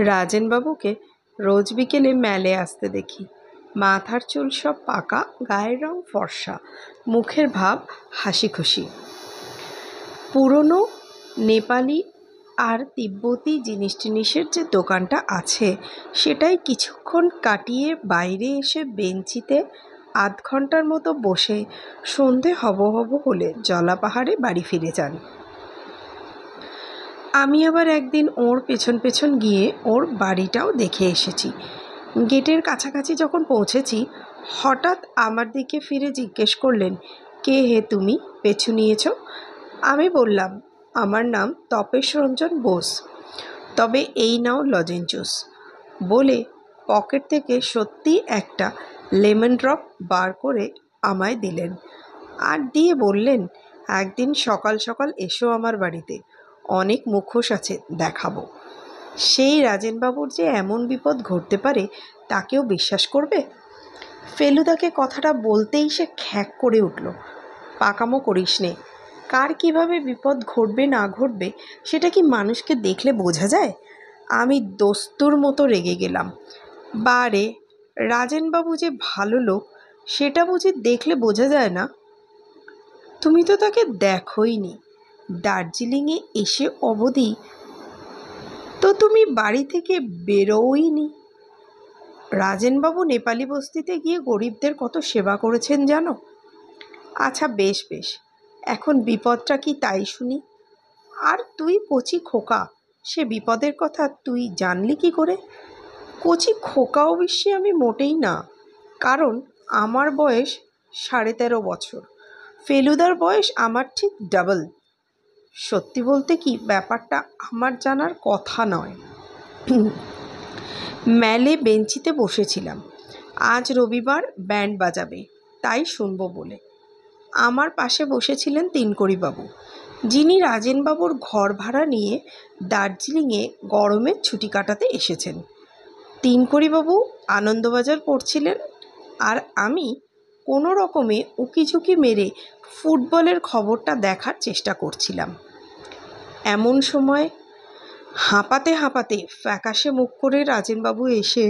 রাজেনবাবুকে রোজ বিকেলে মেলে আসতে দেখি। মাথার চুল সব পাকা, গায়ের রং ফর্সা, মুখের ভাব হাসি খুশি। পুরনো নেপালি আর তিব্বতী জিনিস টিনিসের যে দোকানটা আছে সেটাই কিছুক্ষণ কাটিয়ে বাইরে এসে বেঞ্চিতে আধ ঘন্টার মতো বসে সন্ধে হব হব হলে জলাপাহাড়ে বাড়ি ফিরে যান। আমি আবার একদিন ওর পেছন পেছন গিয়ে ওর বাড়িটাও দেখে এসেছি। গেটের কাছাকাছি যখন পৌঁছেছি হঠাৎ আমার দিকে ফিরে জিজ্ঞেস করলেন, কে হে তুমি, পেছু নিয়েছ? আমি বললাম, আমার নাম তপেশ রঞ্জন বোস, তবে এই নাও লজেন্স জুস, বলে পকেট থেকে সত্যি একটা লেমন ড্রপ বার করে আমায় দিলেন। আর দিয়ে বললেন, একদিন সকাল সকাল এসো আমার বাড়িতে, অনেক মুখোশ আছে দেখাবো। সেই রাজেনবাবুর যে এমন বিপদ ঘটতে পারে তা কেউ বিশ্বাস করবে? ফেলুদাকে কথাটা বলতেই সে খ্যাঁক করে উঠল, পাকামো করিস নে, কার কিভাবে বিপদ ঘটবে না ঘটবে সেটা কি মানুষকে দেখলে বোঝা যায়? আমি দস্তুর মতো রেগে গেলাম। বারে, রাজেনবাবু যে ভালো লোক সেটা বুঝি দেখলে বোঝা যায় না? তুমি তো তাকে দেখোইনি, দার্জিলিংয়ে এসে অবধি তো তুমি বাড়ি থেকে বেরোইনি। রাজেনবাবু নেপালি বস্তিতে গিয়ে গরিবদের কত সেবা করেছেন জানো? আচ্ছা বেশ বেশ, এখন বিপদটা কি তাই শুনি। আর তুই কচি খোকা, সে বিপদের কথা তুই জানলি কি করে? কচি খোকা অবশ্যই আমি মোটেই না, কারণ আমার বয়স 13.5 বছর, ফেলুদার বয়স আমার ঠিক ডাবল। সত্যি বলতে কি, ব্যাপারটা আমার জানার কথা নয়। মেলে বেঞ্চিতে বসেছিলাম, আজ রবিবার ব্যান্ড বাজাবে তাই শুনবো বলে। আমার পাশে বসেছিলেন তিনকড়িবাবু, যিনি রাজেনবাবুর ঘর ভাড়া নিয়ে দার্জিলিংয়ে গরমের ছুটি কাটাতে এসেছেন। তিনকড়িবাবু আনন্দবাজার পড়ছিলেন আর আমি কোনো রকমে উকিঝুঁকি মেরে ফুটবলের খবরটা দেখার চেষ্টা করছিলাম। এমন সময় হাঁপাতে হাঁপাতে ফ্যাকাশে মুখ করে রাজেনবাবু এসে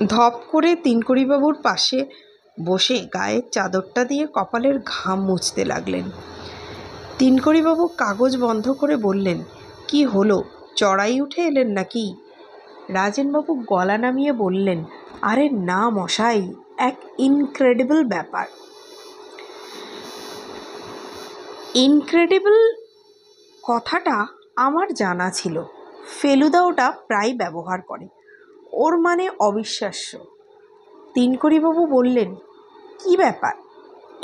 ধপ করে তিনকড়িবাবুর পাশে বসে গায়ের চাদরটা দিয়ে কপালের ঘাম মুছতে লাগলেন। তিনকড়িবাবু কাগজ বন্ধ করে বললেন, কি হলো, চড়াই উঠে এলেন নাকি? রাজেনবাবু গলা নামিয়ে বললেন, আরে না মশাই, এক ইনক্রেডিবল ব্যাপার। ইনক্রেডিবল কথাটা আমার জানা ছিল, ফেলুদা ওটা প্রায় ব্যবহার করে, ওর মানে অবিশ্বাস্য। তিনকড়িবাবু বললেন, কি ব্যাপার?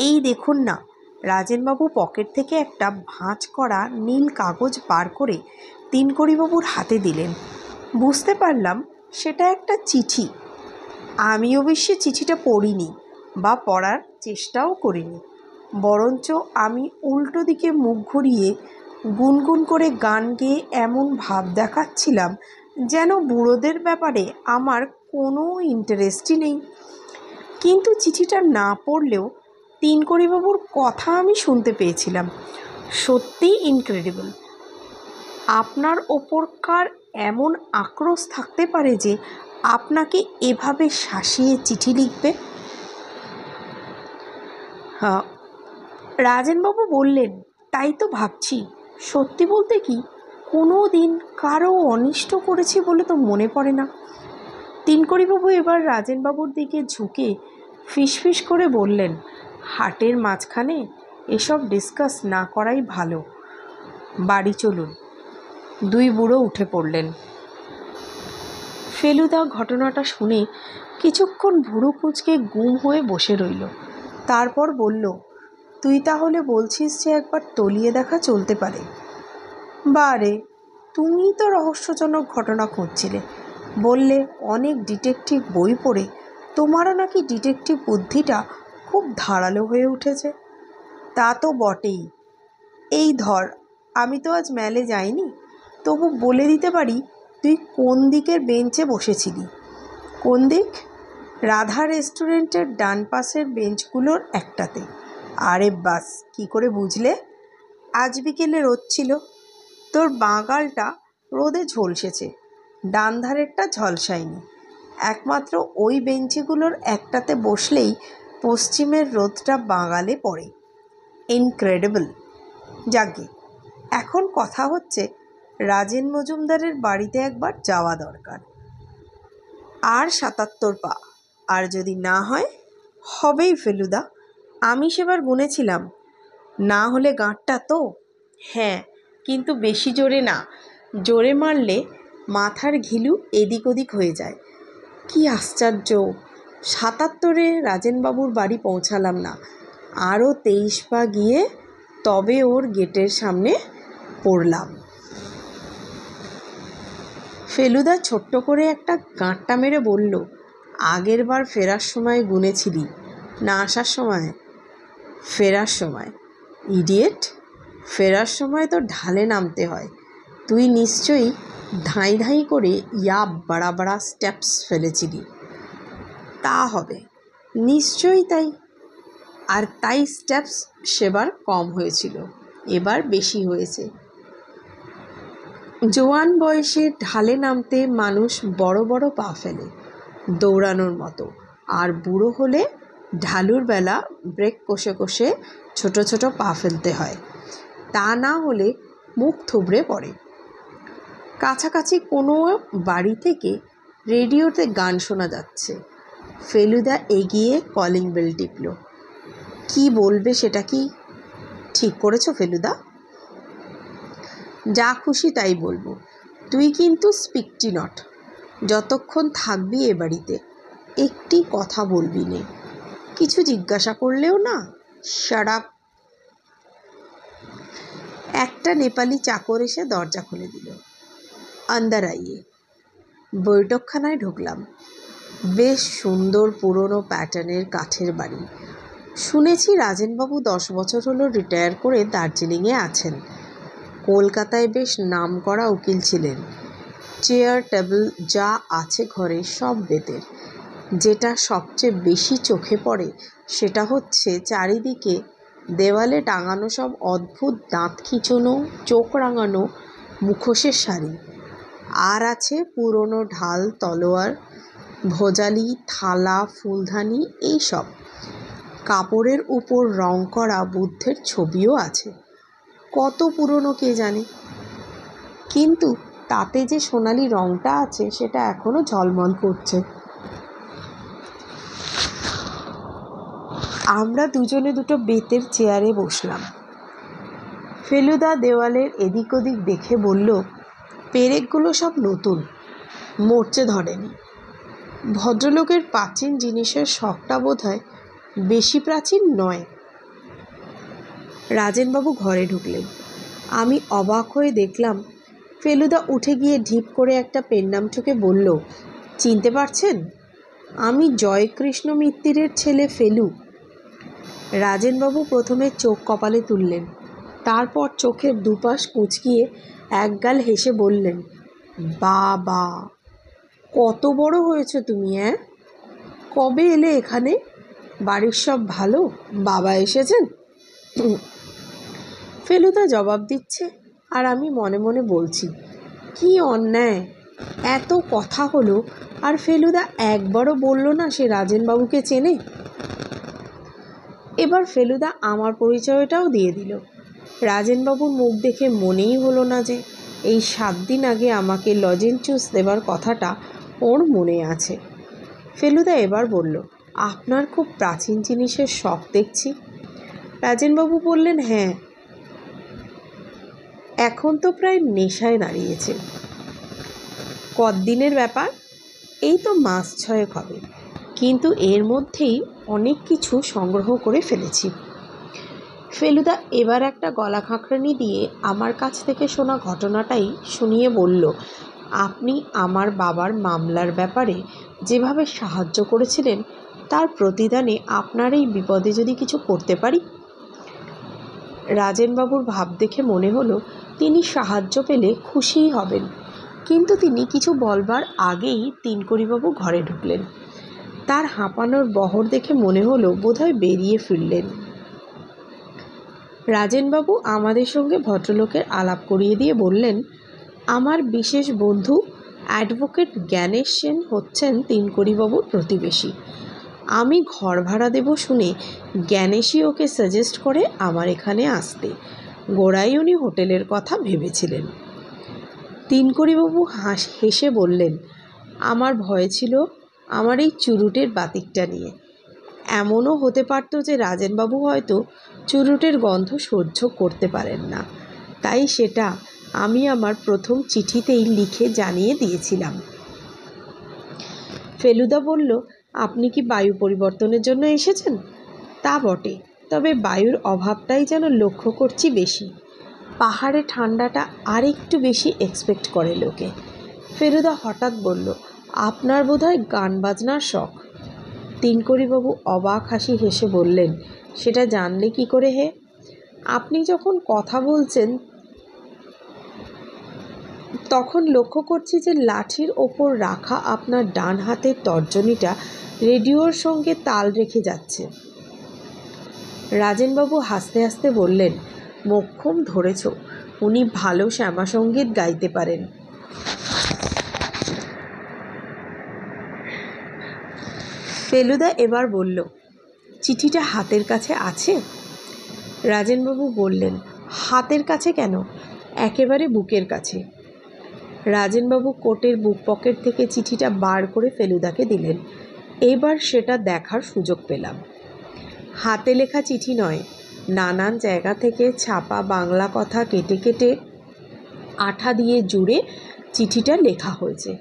এই দেখুন না। রাজেনবাবু পকেট থেকে একটা ভাঁজ করা নীল কাগজ বার করে তিনকড়িবাবুর হাতে দিলেন। বুঝতে পারলাম সেটা একটা চিঠি। আমি অবশ্যই চিঠিটা পড়িনি বা পড়ার চেষ্টাও করিনি, বরঞ্চ আমি উল্টো দিকে মুখ ঘুরিয়ে গুনগুন করে গান গেয়ে এমন ভাব দেখাচ্ছিলাম যেন বুড়োদের ব্যাপারে আমার কোনো ইন্টারেস্টই নেই। কিন্তু চিঠিটা না পড়লেও তিনকড়িবাবুর কথা আমি শুনতে পেয়েছিলাম। সত্যিই ইনক্রেডিবল। আপনার ওপরকার এমন আক্রোশ থাকতে পারে যে আপনাকে এভাবে শাসিয়ে চিঠি লিখবে? হ্যাঁ, রাজেনবাবু বললেন, তাই তো ভাবছি। সত্যি বলতে কি, কোনো দিন কারও অনিষ্ট করেছি বলে তো মনে পড়ে না। তিনকড়িবাবু এবার রাজেনবাবুর দিকে ঝুঁকে ফিসফিস করে বললেন, হাটের মাঝখানে এসব ডিসকাস না করাই ভালো, বাড়ি চলুন। দুই বুড়ো উঠে পড়লেন। ফেলুদা ঘটনাটা শুনে কিছুক্ষণ ভুরু কুঁচকে গুম হয়ে বসে রইল। তারপর বলল, তুই তাহলে বলছিস যে একবার তলিয়ে দেখা চলতে পারে? বারে, তুমি তো রহস্যজনক ঘটনা খুঁজছিলে, বললে অনেক ডিটেকটিভ বই পড়ে তোমারও নাকি ডিটেকটিভ বুদ্ধিটা খুব ধারালো হয়ে উঠেছে। তা তো বটেই। এই ধর, আমি তো আজ মেলে যাইনি, তবু বলে দিতে পারি তুই কোন দিকের বেঞ্চে বসেছিলি। কোন দিক? রাধা রেস্টুরেন্টের ডান পাশের বেঞ্চগুলোর একটাতে। আরে বাস, কী করে বুঝলে? আজ বিকেলে রোদ ছিল, তোর বাঁ গালটা রোদে ঝলসেছে, ডান ধারেরটা ঝলসায়নি। একমাত্র ওই বেঞ্চিগুলোর একটাতে বসলেই পশ্চিমের রোদটা বাগালে পড়ে। ইনক্রেডিবল। যাকে এখন কথা হচ্ছে রাজেন মজুমদারের বাড়িতে একবার যাওয়া দরকার। আর ৭৭ পা, আর যদি না হয়? হবেই ফেলুদা, আমি সেবার গুনেছিলাম। না হলে গাঁটটা তো। হ্যাঁ, কিন্তু বেশি জোরে না, জোরে মারলে মাথার ঘিলু এদিক ওদিক হয়ে যায়। কি আশ্চর্য, ৭৭-এ রাজেনবাবুর বাড়ি পৌঁছালাম না, আরও ২৩ পা গিয়ে তবে ওর গেটের সামনে পড়লাম। ফেলুদা ছোট্ট করে একটা গাঁটটা মেরে বলল, আগের বার ফেরার সময় গুনেছিলি, না আসার সময়? ফেরার সময়। ইডিয়েট, ফেরার সময় তো ঢালে নামতে হয়। তুই নিশ্চয়ই ধাঁই ধাঁই করে বাড়া বাড়া স্টেপস ফেলেছিলি। তা হবে, নিশ্চয়ই তাই। আর তাই স্টেপস সেবার কম হয়েছিল, এবার বেশি হয়েছে। জোয়ান বয়সে ঢালে নামতে মানুষ বড় বড় পা ফেলে, দৌড়ানোর মতো। আর বুড়ো হলে ঢালুর বেলা ব্রেক কষে কষে ছোট ছোট পা ফেলতে হয়, তা না হলে মুখ থুবড়ে পড়ে। কাছাকাছি কোনো বাড়ি থেকে রেডিওতে গান শোনা যাচ্ছে। ফেলুদা এগিয়ে কলিং বেল টিপল। কি বলবে সেটা কি ঠিক করেছো ফেলুদা? যা খুশি তাই বলবো। তুই কিন্তু স্পিকটি নট। যতক্ষণ থাকবি এ বাড়িতে একটি কথা বলবি নে। কিছু জিজ্ঞাসা করলেও না, শাট আপ। একটা নেপালি চাকর এসে দরজা খুলে দিল। আন্দার আইয়ে। বৈঠকখানায় ঢুকলাম। বেশ সুন্দর পুরনো প্যাটার্নের কাঠের বাড়ি। শুনেছি রাজেনবাবু 10 বছর হলো রিটায়ার করে দার্জিলিংয়ে আছেন। কলকাতায় বেশ নামকরা উকিল ছিলেন। চেয়ার টেবিল যা আছে ঘরে সব বেতের। যেটা সবচেয়ে বেশি চোখে পড়ে সেটা হচ্ছে চারিদিকে দেওয়ালে টাঙানো সব অদ্ভুত দাঁত খিঁচোনো চোখ রাঙানো মুখোশের শাড়ি। আর আছে পুরনো ঢাল, তলোয়ার, ভোজালি, থালা, ফুলদানি, এইসব। কাপড়ের উপর রং করা বুদ্ধের ছবিও আছে। কত পুরনো কে জানে, কিন্তু তাতে যে সোনালি রংটা আছে সেটা এখনো ঝলমল করছে। আমরা দুজনে দুটো বেতের চেয়ারে বসলাম। ফেলুদা দেওয়ালের এদিক ওদিক দেখে বলল, পেরেকগুলো সব নতুন, মরচে ধরেনি। ভদ্রলোকের প্রাচীন জিনিসের শখটা বোধহয় বেশি প্রাচীন নয়। রাজেনবাবু ঘরে ঢুকলেন। আমি অবাক হয়ে দেখলাম ফেলুদা উঠে গিয়ে ঢিপ করে একটা পেন নাম ঠুকে বলল, চিনতে পারছেন? আমি জয়কৃষ্ণ মিত্তিরের ছেলে ফেলু। রাজেনবাবু প্রথমে চোখ কপালে তুললেন, তারপর চোখের দুপাশ কুঁচকিয়ে একগাল হেসে বললেন, বাবা, কত বড় হয়েছে তুমি! কবে এলে এখানে? বাড়ির সব ভালো? বাবা এসেছেন? ফেলুদা জবাব দিচ্ছে আর আমি মনে মনে বলছি, কি অন্যায়! এত কথা হলো আর ফেলুদা একবারও বলল না সে রাজেনবাবুকে চেনে। এবার ফেলুদা আমার পরিচয়টাও দিয়ে দিল। রাজেনবাবুর মুখ দেখে মনেই হলো না যে এই 7 দিন আগে আমাকে লজেন্স জুস দেবার কথাটা ওর মনে আছে। ফেলুদা এবার বলল, আপনার খুব প্রাচীন জিনিসের শখ দেখছি। রাজেনবাবু বললেন, হ্যাঁ, এখন তো প্রায় নেশায় দাঁড়িয়েছে। কদিনের ব্যাপার, এই তো মাস 6 হবে, কিন্তু এর মধ্যেই অনেক কিছু সংগ্রহ করে ফেলেছি। ফেলুদা এবার একটা গলা খাঁকড়ানি দিয়ে আমার কাছ থেকে শোনা ঘটনাটাই শুনিয়ে বলল, আপনি আমার বাবার মামলার ব্যাপারে যেভাবে সাহায্য করেছিলেন তার প্রতিদানে আপনার এই বিপদে যদি কিছু করতে পারি। রাজেনবাবুর ভাব দেখে মনে হলো তিনি সাহায্য পেলে খুশিই হবেন, কিন্তু তিনি কিছু বলবার আগেই তিনকড়িবাবু ঘরে ঢুকলেন। তার হাঁপানোর বহর দেখে মনে হলো বোধহয় বেরিয়ে ফিরলেন। রাজেনবাবু আমাদের সঙ্গে ভদ্রলোকের আলাপ করিয়ে দিয়ে বললেন, আমার বিশেষ বন্ধু অ্যাডভোকেট জ্ঞানেশ সেন হচ্ছেন তিনকড়িবাবুর প্রতিবেশী। আমি ঘর ভাড়া দেব শুনে জ্ঞানেশই ওকে সাজেস্ট করে আমার এখানে আসতে। গোড়ায় উনি হোটেলের কথা ভেবেছিলেন। তিনকড়িবাবু হেসে বললেন, আমার ভয় ছিল আমার এই চুরুটের বাতিকটা নিয়ে। এমনও হতে পারত যে রাজেনবাবু হয়তো চুরুটের গন্ধ সহ্য করতে পারেন না, তাই সেটা আমি আমার প্রথম চিঠিতেই লিখে জানিয়ে দিয়েছিলাম। ফেলুদা বলল, আপনি কি বায়ু পরিবর্তনের জন্য এসেছেন? তা বটে, তবে বায়ুর অভাবটাই যেন লক্ষ্য করছি বেশি। পাহাড়ে ঠান্ডাটা আর একটু বেশি এক্সপেক্ট করে লোকে। ফেলুদা হঠাৎ বলল, আপনার বোধহয় গান বাজনার শখ। তিনকড়িবাবু অবাক হাসি হেসে বললেন, সেটা জানলে কি করে হে? আপনি যখন কথা বলছেন তখন লক্ষ্য করছি যে লাঠির ওপর রাখা আপনার ডান হাতের তর্জনীটা রেডিওর সঙ্গে তাল রেখে যাচ্ছে। রাজেনবাবু হাসতে হাসতে বললেন, মোক্ষম ধরেছ, উনি ভালো শ্যামাসঙ্গীত গাইতে পারেন। ফেলুদা এবার বলল, চিঠিটা হাতের কাছে আছে? রাজেনবাবু বললেন, হাতের কাছে কেন, একেবারে বুকের কাছে। রাজেনবাবু কোটের বুক পকেট থেকে চিঠিটা বার করে ফেলুদাকে দিলেন। এবার সেটা দেখার সুযোগ পেলাম। হাতে লেখা চিঠি নয়, নানান জায়গা থেকে ছাপা বাংলা কথা কেটে কেটে আঠা দিয়ে জুড়ে চিঠিটা লেখা হয়েছে।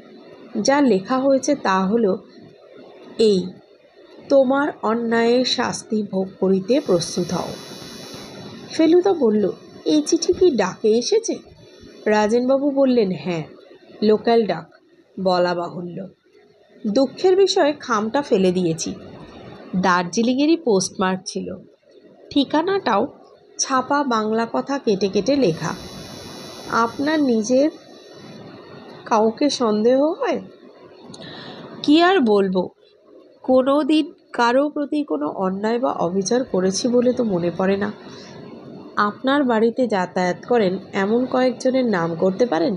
যা লেখা হয়েছে তা হলো এই, তোমার অন্যায়ের শাস্তি ভোগ করিতে প্রস্তুত হও। ফেলুদা বলল, এই চিঠি কি ডাকে এসেছে? রাজেনবাবু বললেন, হ্যাঁ, লোকাল ডাক, বলা বাহুল্য। দুঃখের বিষয়ে খামটা ফেলে দিয়েছি। দার্জিলিংয়েরই পোস্টমার্ক ছিল, ঠিকানাটাও ছাপা বাংলা কথা কেটে কেটে লেখা। আপনার নিজের কাউকে সন্দেহ হয়? কি আর বলবো, কোনো দিন কারো প্রতি কোনো অন্যায় বা অবিচার করেছি বলে তো মনে পড়ে না। আপনার বাড়িতে যাতায়াত করেন এমন কয়েকজনের নাম করতে পারেন?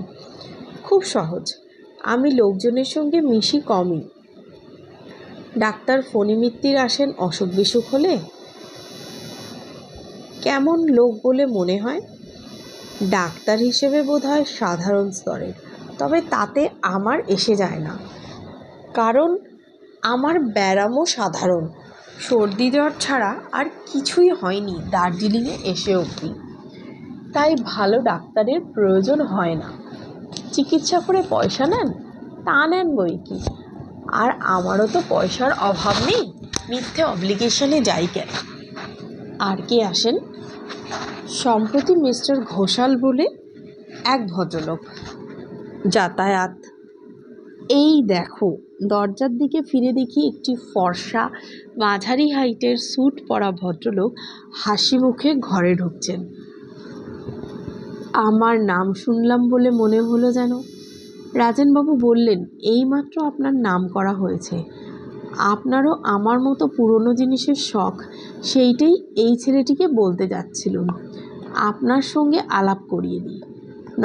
খুব সহজ, আমি লোকজনের সঙ্গে মিশি কমই। ডাক্তার ফণি মিত্তির আসেন অসুখ বিসুখ হলে? কেমন লোক বলে মনে হয়? ডাক্তার হিসেবে বোধহয় সাধারণ স্তরের, তবে তাতে আমার এসে যায় না, কারণ আমার ব্যারামও সাধারণ। সর্দি জ্বর ছাড়া আর কিছুই হয়নি দার্জিলিংয়ে এসে অবধি, তাই ভালো ডাক্তারের প্রয়োজন হয় না। চিকিৎসা করে পয়সা নেন, তা নেন বই কি, আর আমারও তো পয়সার অভাব নেই, মিথ্যে অব্লিগেশনে যাই কেন। আর কে আসেন? সম্প্রতি মিস্টার ঘোষাল বলে এক ভদ্রলোক যাতায়াত। এই দেখো, দরজার দিকে ফিরে দেখি একটি ফর্সা মাঝারি হাইটের স্যুট পরা ভদ্রলোক হাসি মুখে ঘরে ঢুকছেন। আমার নাম শুনলাম বলে মনে হলো যেন। রাজেনবাবু বললেন, এইমাত্র আপনার নাম করা হয়েছে। আপনারও আমার মতো পুরনো জিনিসের শখ, সেইটাই এই ছেলেটিকে বলতে যাচ্ছিলুম। আপনার সঙ্গে আলাপ করিয়ে দিই।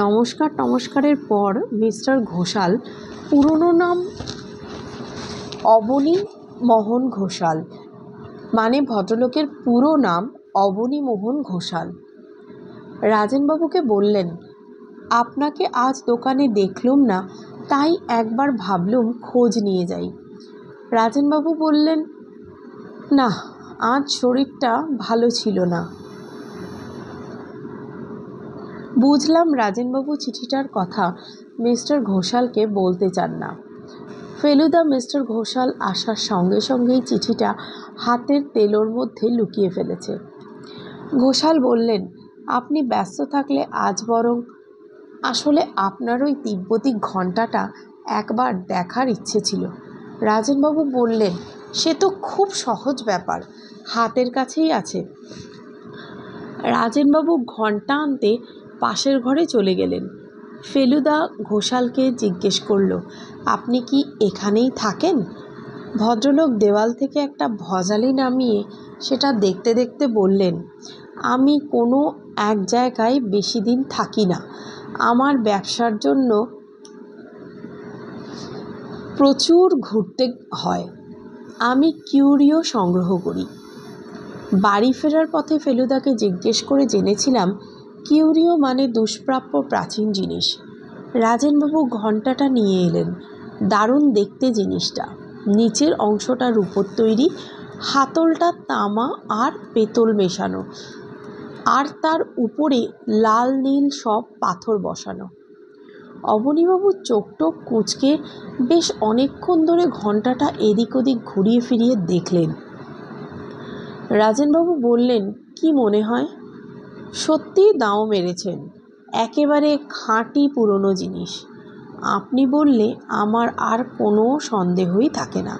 নমস্কারের পর মিস্টার ঘোষাল, পুরনো নাম অবনী মোহন ঘোষাল, মানে ভদ্রলোকের পুরো নাম অবনী মোহন ঘোষাল। রাজেনবাবুকে বললেন, আপনাকে আজ দোকানে দেখলুম না, তাই একবার ভাবলুম খোঁজ নিয়ে যাই। রাজেনবাবু বললেন, না, আজ শরীরটা ভালো ছিল না। বুঝলাম রাজেনবাবু চিঠিটার কথা মিস্টার ঘোষালকে বলতে চান না। ফেলুদা মিস্টার ঘোষাল আসার সঙ্গে সঙ্গেই চিঠিটা হাতের তেলোর মধ্যে লুকিয়ে ফেলেছে। ঘোষাল বললেন, আপনি ব্যস্ত থাকলে আজ বরং, আসলে আপনার ওই তিব্বতী ঘণ্টাটা একবার দেখার ইচ্ছে ছিল। রাজেনবাবু বললেন, সে তো খুব সহজ ব্যাপার, হাতের কাছেই আছে। রাজেনবাবু ঘণ্টা আনতে পাশের ঘরে চলে গেলেন। ফেলুদা ঘোষালকে জিজ্ঞেস করল, আপনি কি এখানেই থাকেন? ভদ্রলোক দেওয়াল থেকে একটা ভজালি নামিয়ে সেটা দেখতে দেখতে বললেন, আমি কোনো এক জায়গায় বেশি দিন থাকি না, আমার ব্যবসার জন্য প্রচুর ঘুরতে হয়। আমি কিউরিও সংগ্রহ করি। বাড়ি ফেরার পথে ফেলুদাকে জিজ্ঞেস করে জেনেছিলাম কিউরিও মানে দুষ্প্রাপ্য প্রাচীন জিনিস। রাজেনবাবু ঘণ্টাটা নিয়ে এলেন। দারুণ দেখতে জিনিসটা। নিচের অংশটা রূপোর তৈরি, হাতলটা তামা আর পেতল মেশানো, আর তার উপরে লাল নীল সব পাথর বসানো। অবনীবাবু চোখ টোক কুঁচকে বেশ অনেকক্ষণ ধরে ঘণ্টাটা এদিক ওদিক ঘুরিয়ে ফিরিয়ে দেখলেন। রাজেনবাবু বললেন, কি মনে হয়? সত্যিই দাও মেরেছেন, একেবারে খাঁটি পুরনো জিনিস। আপনি বললে আমার আর কোনো সন্দেহই থাকে না।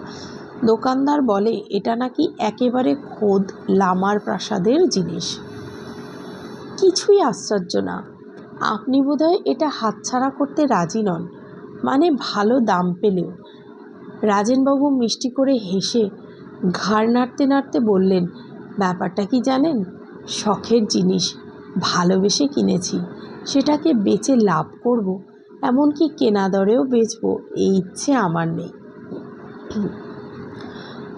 দোকানদার বলে এটা নাকি একেবারে খোদ লামার প্রাসাদের জিনিস। কিছুই আশ্চর্য না। আপনি বোধহয় এটা হাতছাড়া করতে রাজি নন, মানে ভালো দাম পেলেও। রাজেনবাবু মিষ্টি করে হেসে ঘাড় নাড়তে নাড়তে বললেন, ব্যাপারটা কি জানেন? শখের জিনিস, ভালোবেসে কিনেছি, সেটাকে বেচে লাভ করব, এমনকি কেনা দরেও বেচব, এই ইচ্ছে আমার নেই।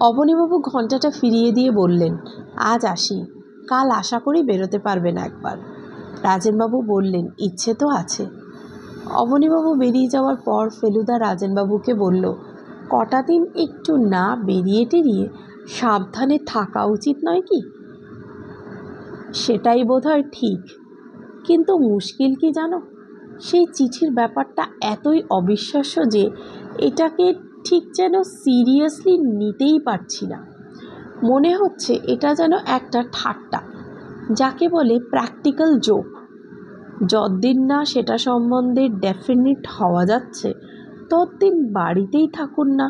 অবনীবাবু ঘণ্টাটা ফিরিয়ে দিয়ে বললেন, আজ আসি, কাল আশা করি বেরোতে পারবেন একবার। রাজেনবাবু বললেন, ইচ্ছে তো আছে। অবনীবাবু বেরিয়ে যাওয়ার পর ফেলুদা রাজেনবাবুকে বলল, কটা দিন একটু না বেরিয়ে টেরিয়ে সাবধানে থাকা উচিত নয় কি? সেটাই বোধহয় ঠিক, কিন্তু মুশকিল কি জানো, সেই চিঠির ব্যাপারটা এতই অবিশ্বাস্য যে এটাকে ঠিক যেন সিরিয়াসলি নিতেই পারছি না। মনে হচ্ছে এটা যেন একটা ঠাট্টা, যাকে বলে প্র্যাকটিক্যাল জোক। যতদিন না সেটা সম্বন্ধে ডেফিনিট হওয়া যাচ্ছে ততদিন বাড়িতেই থাকুন না।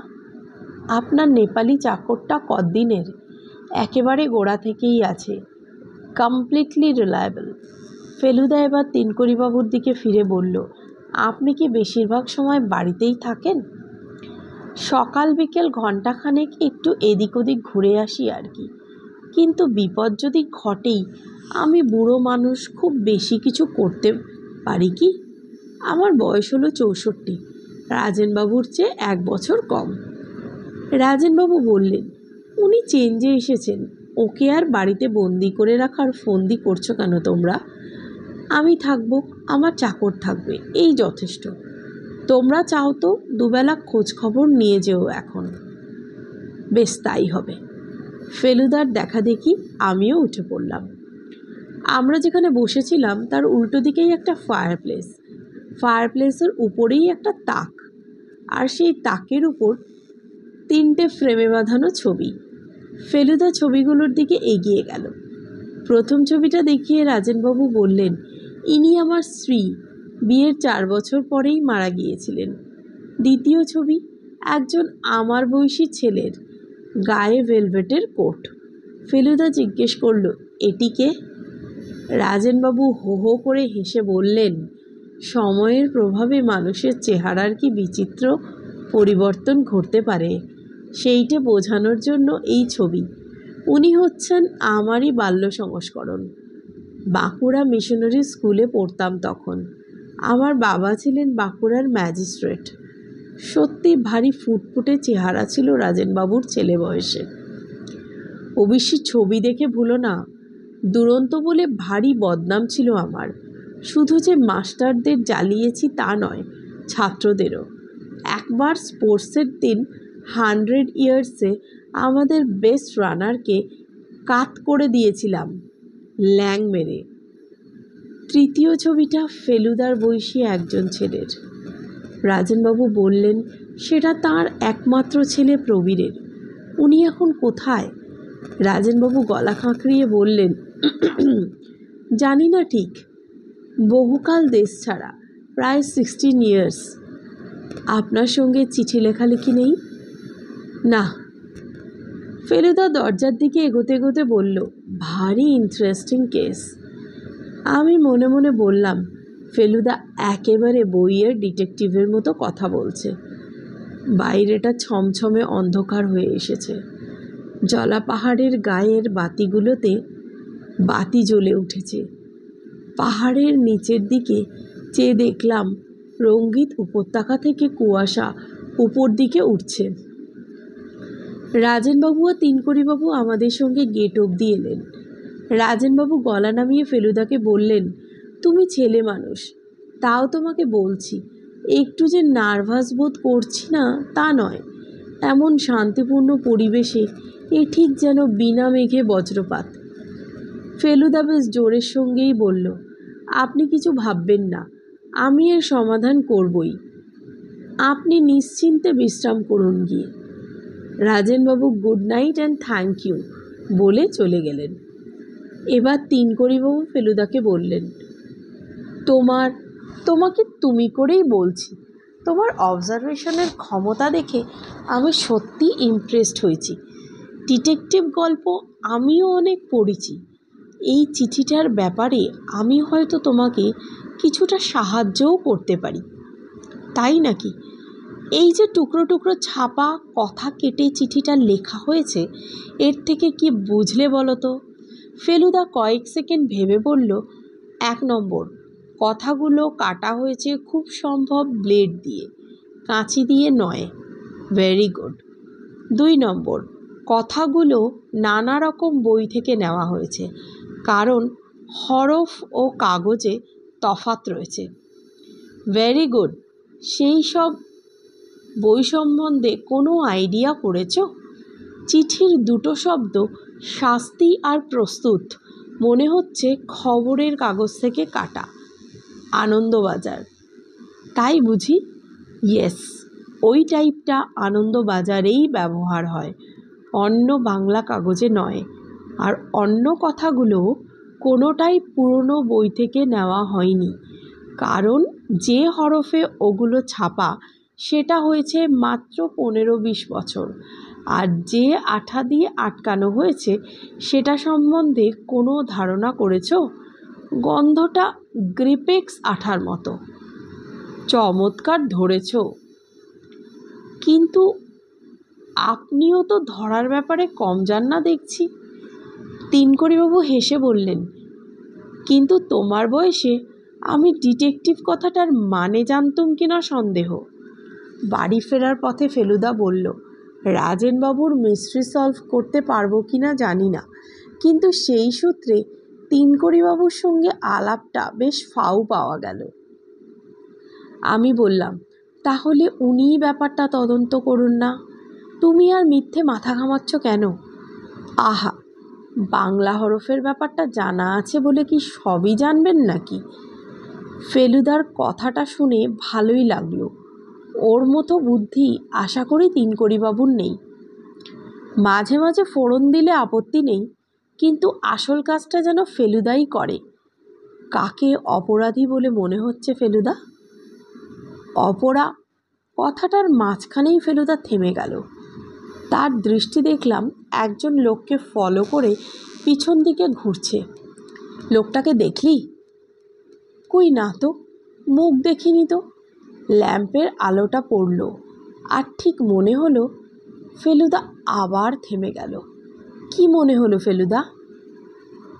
আপনার নেপালি চাকরটা কদিনের? একেবারে গোড়া থেকেই আছে, কমপ্লিটলি রিলায়েবল। ফেলুদা এবার তিনকড়িবাবুর দিকে ফিরে বলল, আপনি কি বেশিরভাগ সময় বাড়িতেই থাকেন? সকাল বিকেল ঘণ্টাখানেক একটু এদিক ওদিক ঘুরে আসি আর কি। কিন্তু বিপদ যদি ঘটেই, আমি বুড়ো মানুষ, খুব বেশি কিছু করতে পারি কি? আমার বয়স হলো 64, রাজেনবাবুর চেয়ে 1 বছর কম। রাজেনবাবু বললেন, উনি চেঞ্জে এসেছেন, ওকে আর বাড়িতে বন্দি করে রাখার ফন্দি করছো কেন তোমরা? আমি থাকবো, আমার চাকর থাকবে, এই যথেষ্ট। তোমরা চাও তো দুবেলা খোঁজ খবর নিয়ে যেও এখন। বেশ, তাই হবে। ফেলুদার দেখা দেখি আমিও উঠে পড়লাম। আমরা যেখানে বসেছিলাম তার উল্টো দিকেই একটা ফায়ারপ্লেস, ফায়ারপ্লেসের উপরেই একটা তাক, আর সেই তাকের উপর 3টে ফ্রেমে বাঁধানো ছবি। ফেলুদা ছবিগুলোর দিকে এগিয়ে গেল। প্রথম ছবিটা দেখিয়ে রাজেনবাবু বললেন, ইনি আমার স্ত্রী, বিয়ের 4 বছর পরেই মারা গিয়েছিলেন। দ্বিতীয় ছবি একজন আমার বয়সী ছেলের, গায়ে ভেলভেটের কোট। ফেলুদা জিজ্ঞেস করল, এটিকে? রাজেনবাবু হো হো করে হেসে বললেন, সময়ের প্রভাবে মানুষের চেহারার কি বিচিত্র পরিবর্তন ঘটতে পারে, সেইটে বোঝানোর জন্য এই ছবি। উনি হচ্ছেন আমারই বাল্য সংস্করণ। বাঁকুড়া মিশনারি স্কুলে পড়তাম তখন। আমার বাবা ছিলেন বাঁকুড়ার ম্যাজিস্ট্রেট। সত্যি ভারী ফুটফুটে চেহারা ছিল রাজেনবাবুর ছেলে বয়সে। অবশ্যই ছবি দেখে ভুলো না, দুরন্ত বলে ভারী বদনাম ছিল আমার। শুধু যে মাস্টারদের জ্বালিয়েছি তা নয়, ছাত্রদেরও। একবার স্পোর্টসের দিন 100 ইয়ার্সে আমাদের বেস্ট রানারকে কাত করে দিয়েছিলাম ল্যাং মেরে। তৃতীয় ছবিটা ফেলুদার বয়সী একজন ছেলের। রাজেনবাবু বললেন, সেটা তার একমাত্র ছেলে প্রবীরের। উনি এখন কোথায়? রাজেনবাবু গলা খাঁকড়িয়ে বললেন, জানি না ঠিক, বহুকাল দেশ ছাড়া, প্রায় 16 ইয়ার্স। আপনার সঙ্গে চিঠি লেখালেখি নেই? না। ফেলুদা দরজার দিকে এগোতে এগোতে বলল, ভারী ইন্টারেস্টিং কেস। আমি মনে মনে বললাম, ফেলুদা একেবারে বইয়ের ডিটেকটিভের মতো কথা বলছে। বাইরেটা ছমছমে অন্ধকার হয়ে এসেছে। জলা পাহাড়ের গায়ের বাতিগুলোতে বাতি জ্বলে উঠেছে। পাহাড়ের নিচের দিকে চেয়ে দেখলাম রঙ্গিত উপত্যকা থেকে কুয়াশা উপর দিকে উঠছে। রাজেনবাবু ও তিনকড়িবাবু আমাদের সঙ্গে গেট অবধি এলেন। রাজেনবাবু গলা নামিয়ে ফেলুদাকে বললেন, তুমি ছেলে মানুষ, তাও তোমাকে বলছি, একটু যে নার্ভাস বোধ করছি না তা নয়। এমন শান্তিপূর্ণ পরিবেশে এ ঠিক যেন বিনা মেঘে বজ্রপাত। ফেলুদা বেশ জোরের সঙ্গেই বলল, আপনি কিছু ভাববেন না, আমি এর সমাধান করবই। আপনি নিশ্চিন্তে বিশ্রাম করুন গিয়ে। রাজেনবাবু good night and thank you বলে চলে গেলেন। এবার তিনকড়িবাবু ফেলুদাকে বললেন, তোমাকে তুমি করেই বলছি। তোমার অবজারভেশনের ক্ষমতা দেখে আমি সত্যি ইমপ্রেসড হয়েছি। ডিটেকটিভ গল্প আমিও অনেক পড়েছি। এই চিঠিটার ব্যাপারে আমি হয়তো তোমাকে কিছুটা সাহায্যও করতে পারি। তাই নাকি? এই যে টুকরো টুকরো ছাপা কথা কেটে চিঠিটা লেখা হয়েছে, এর থেকে কি বুঝলে বলো তো? ফেলুদা কয়েক সেকেন্ড ভেবে বলল, 1 নম্বর, কথাগুলো কাটা হয়েছে খুব সম্ভব ব্লেড দিয়ে, কাঁচি দিয়ে নয়। Very good. 2 নম্বর, কথাগুলো নানা রকম বই থেকে নেওয়া হয়েছে, কারণ হরফ ও কাগজে তফাৎ রয়েছে। Very good. সেই সব বই সম্বন্ধে কোনো আইডিয়া করেছ? চিঠির 2টো শব্দ শাস্তি আর প্রস্তুত মনে হচ্ছে খবরের কাগজ থেকে কাটা। আনন্দবাজার, তাই বুঝি? ইয়েস, ওই টাইপটা আনন্দবাজারেই ব্যবহার হয়, অন্য বাংলা কাগজে নয়। আর অন্য কথাগুলো কোনোটাই পুরনো বই থেকে নেওয়া হয়নি, কারণ যে হরফে ওগুলো ছাপা সেটা হয়েছে মাত্র 15-20 বছর, আর যে আঠা দিয়ে আটকানো হয়েছে সেটা সম্বন্ধে কোনো ধারণা করেছ? গন্ধটা গ্রিপেক্স আঠার মতো। চমৎকার ধরেছ, কিন্তু আপনিও তো ধরার ব্যাপারে কম জান না দেখছি। তিনকড়িবাবু হেসে বললেন, কিন্তু তোমার বয়সে আমি ডিটেকটিভ কথাটার মানে জানতুম কিনা সন্দেহ। বাড়ি ফেরার পথে ফেলুদা বলল, রাজেনবাবুর মিস্ট্রি সলভ করতে পারবো কিনা জানি না, কিন্তু সেই সূত্রে তিনকড়িবাবুর সঙ্গে আলাপটা বেশ ফাউ পাওয়া গেল। আমি বললাম, তাহলে উনিই ব্যাপারটা তদন্ত করুন না, তুমি আর মিথ্যে মাথা ঘামাচ্ছ কেন? আহা, বাংলা হরফের ব্যাপারটা জানা আছে বলে কি সবই জানবেন নাকি? ফেলুদার কথাটা শুনে ভালোই লাগলো। ওর মতো বুদ্ধি আশা করি তিনকড়িবাবুর নেই। মাঝে মাঝে ফোড়ন দিলে আপত্তি নেই, কিন্তু আসল কাজটা যেন ফেলুদাই করে। কাকে অপরাধী বলে মনে হচ্ছে ফেলুদা? কথাটার মাঝখানেই ফেলুদা থেমে গেল। তার দৃষ্টি দেখলাম একজন লোককে ফলো করে পিছন দিকে ঘুরছে। লোকটাকে দেখলি? কই না তো, মুখ দেখিনি তো। ল্যাম্পের আলোটা পড়ল আর ঠিক মনে হলো। ফেলুদা আবার থেমে গেল। কি মনে হলো ফেলুদা?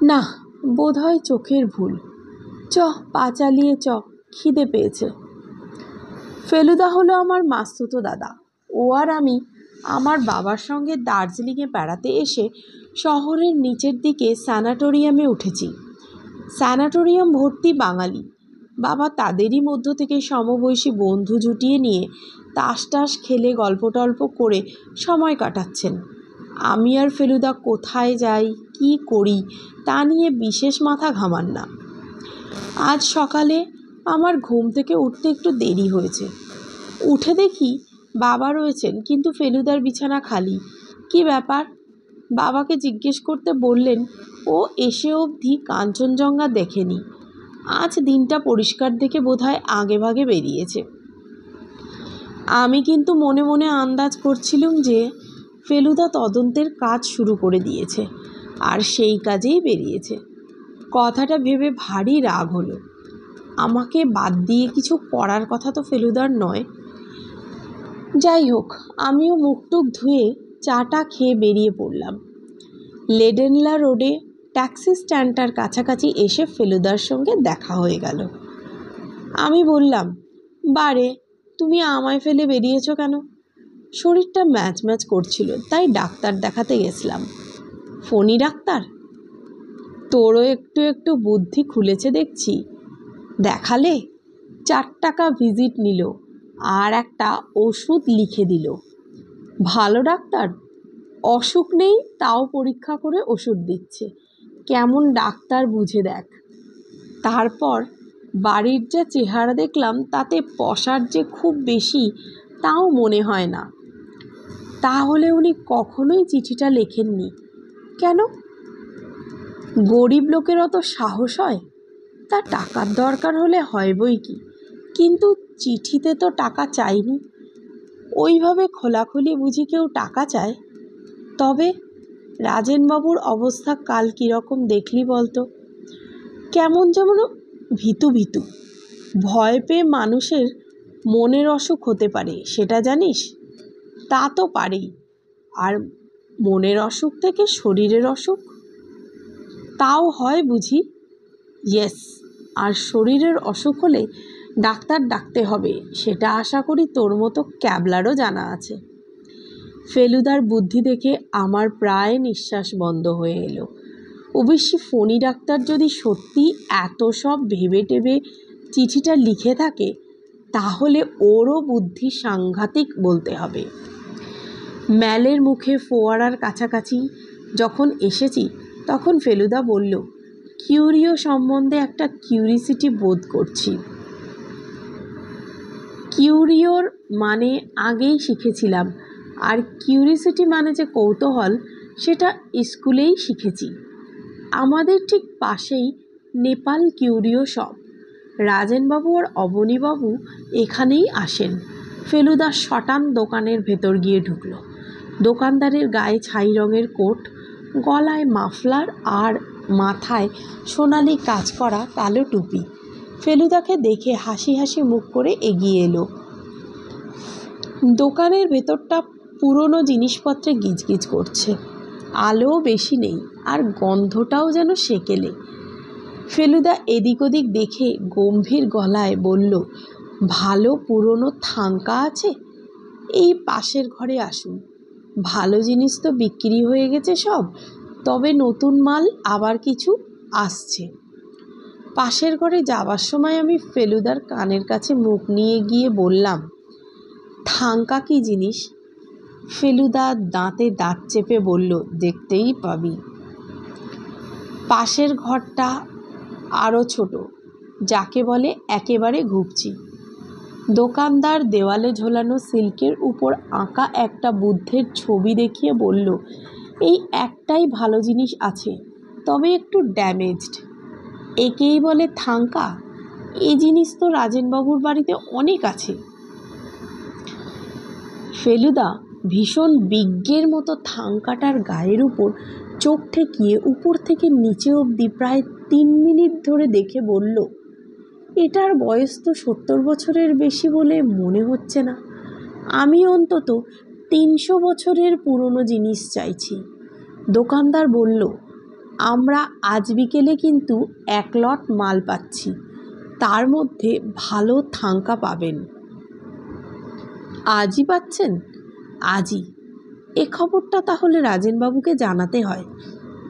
না, বোধহয় চোখের ভুল। পা চালিয়ে খিদে পেয়েছে। ফেলুদা হলো আমার মাসতুতো দাদা। ও আর আমি আমার বাবার সঙ্গে দার্জিলিংয়ে বেড়াতে এসে শহরের নিচের দিকে স্যানাটোরিয়ামে উঠেছি। স্যানাটোরিয়াম ভর্তি বাঙালি। বাবা তাদেরই মধ্য থেকে সমবয়সী বন্ধু জুটিয়ে নিয়ে তাস টাস খেলে গল্প টল্প করে সময় কাটাচ্ছেন। আমি আর ফেলুদা কোথায় যাই, কি করি তা নিয়ে বিশেষ মাথা ঘামান না। আজ সকালে আমার ঘুম থেকে উঠতে একটু দেরি হয়েছে। উঠে দেখি বাবা রয়েছেন, কিন্তু ফেলুদার বিছানা খালি। কি ব্যাপার? বাবাকে জিজ্ঞেস করতে বললেন ও এসে অবধি কাঞ্চনজঙ্ঘা দেখেনি। আজ দিনটা পরিষ্কার দেখে বোধহয় আগে ভাগে বেরিয়েছে। আমি কিন্তু মনে মনে আন্দাজ করছিলুম যে ফেলুদা তদন্তের কাজ শুরু করে দিয়েছে, আর সেই কাজেই বেরিয়েছে। কথাটা ভেবে ভারী রাগ হলো। আমাকে বাদ দিয়ে কিছু করার কথা তো ফেলুদার নয়। যাই হোক, আমিও মুখটুক ধুয়ে চাটা খেয়ে বেরিয়ে পড়লাম। লেডেনলা রোডে ট্যাক্সি স্ট্যান্ডটার কাছাকাছি এসে ফেলুদার সঙ্গে দেখা হয়ে গেল। আমি বললাম, বারে, তুমি আমায় ফেলে বেরিয়েছো কেন? শরীরটা ম্যাচ ম্যাচ করছিল, তাই ডাক্তার দেখাতে গেছিলাম। ফণি ডাক্তার? তোরও একটু একটু বুদ্ধি খুলেছে দেখছি। দেখালে? 4 টাকা ভিজিট নিল আর একটা ওষুধ লিখে দিল। ভালো ডাক্তার, অসুখ নেই তাও পরীক্ষা করে ওষুধ দিচ্ছে। কেমন ডাক্তার বুঝে দেখ। তারপর বাড়ির যা চেহারা দেখলাম তাতে পসার যে খুব বেশি তাও মনে হয় না। তাহলে উনি কখনোই চিঠিটা লেখেননি কেন? গরিব লোকের অত সাহস হয়? তা টাকার দরকার হলে হয় বই কি, কিন্তু চিঠিতে তো টাকা চাইনি। ওইভাবে খোলাখুলি বুঝি কেউ টাকা চায়? তবে রাজেনবাবুর অবস্থা কাল কীরকম দেখলি বলতো? কেমন যেমন ভীতু ভীতু। ভয় পেয়ে মানুষের মনের অসুখ হতে পারে, সেটা জানিস? তা তো পারেই। আর মনের অসুখ থেকে শরীরের অসুখ তাও হয় বুঝি? ইয়েস। আর শরীরের অসুখ হলে ডাক্তার ডাকতে হবে, সেটা আশা করি তোর মতো ক্যাবলারও জানা আছে। ফেলুদার বুদ্ধি দেখে আমার প্রায় নিঃশ্বাস বন্ধ হয়ে এলো। অবশ্যই ফণি ডাক্তার যদি সত্যি এত সব ভেবে টেবে চিঠিটা লিখে থাকে, তাহলে ওরও বুদ্ধি সাংঘাতিক বলতে হবে। ম্যালের মুখে ফোয়ারার কাছাকাছি যখন এসেছি তখন ফেলুদা বলল, কিউরিও সম্বন্ধে একটা কিউরিসিটি বোধ করছি। কিউরিওর মানে আগেই শিখেছিলাম, আর কিউরিসিটি মানে যে কৌতূহল, সেটা স্কুলেই শিখেছি। আমাদের ঠিক পাশেই নেপাল কিউরিও শপ। রাজেনবাবু আর অবনীবাবু এখানেই আসেন। ফেলুদা শটান দোকানের ভেতর গিয়ে ঢুকলো। দোকানদারের গায়ে ছাই রঙের কোট, গলায় মাফলার আর মাথায় সোনালি কাজ করা কালো টুপি। ফেলুদাকে দেখে হাসি হাসি মুখ করে এগিয়ে এলো। দোকানের ভেতরটা পুরনো জিনিসপত্রে গিজগিজ করছে। আলোও বেশি নেই, আর গন্ধটাও যেন সেকেলে। ফেলুদা এদিক ওদিক দেখে গম্ভীর গলায় বলল, ভালো পুরনো থাঙ্কা আছে? এই পাশের ঘরে আসুন। ভালো জিনিস তো বিক্রি হয়ে গেছে সব, তবে নতুন মাল আবার কিছু আসছে। পাশের ঘরে যাবার সময় আমি ফেলুদার কানের কাছে মুখ নিয়ে গিয়ে বললাম, থাঙ্কা কি জিনিস? ফেলুদা দাঁতে দাঁত চেপে বলল, দেখতেই পাবি। পাশের ঘরটা আরও ছোট, যাকে বলে একেবারে ঘুপচি। দোকানদার দেওয়ালে ঝোলানো সিল্কের উপর আঁকা একটা বুদ্ধের ছবি দেখিয়ে বলল, এই একটাই ভালো জিনিস আছে, তবে একটু ড্যামেজড। একেই বলে থাঙ্কা। এই জিনিস তো রাজেনবাবুর বাড়িতে অনেক আছে। ফেলুদা ভীষণ বিজ্ঞের মতো থাঙ্কাটার গায়ের উপর চোখ ঠেকিয়ে উপর থেকে নিচে অবধি প্রায় 3 মিনিট ধরে দেখে বলল, এটার বয়স তো 70 বছরের বেশি বলে মনে হচ্ছে না। আমি অন্তত 300 বছরের পুরনো জিনিস চাইছি। দোকানদার বলল, আমরা আজ বিকেলে কিন্তু 1 লট মাল পাচ্ছি, তার মধ্যে ভালো থাঙ্কা পাবেন। আজই পাচ্ছেন? আজই। এ খবরটা তাহলে রাজেনবাবুকে জানাতে হয়।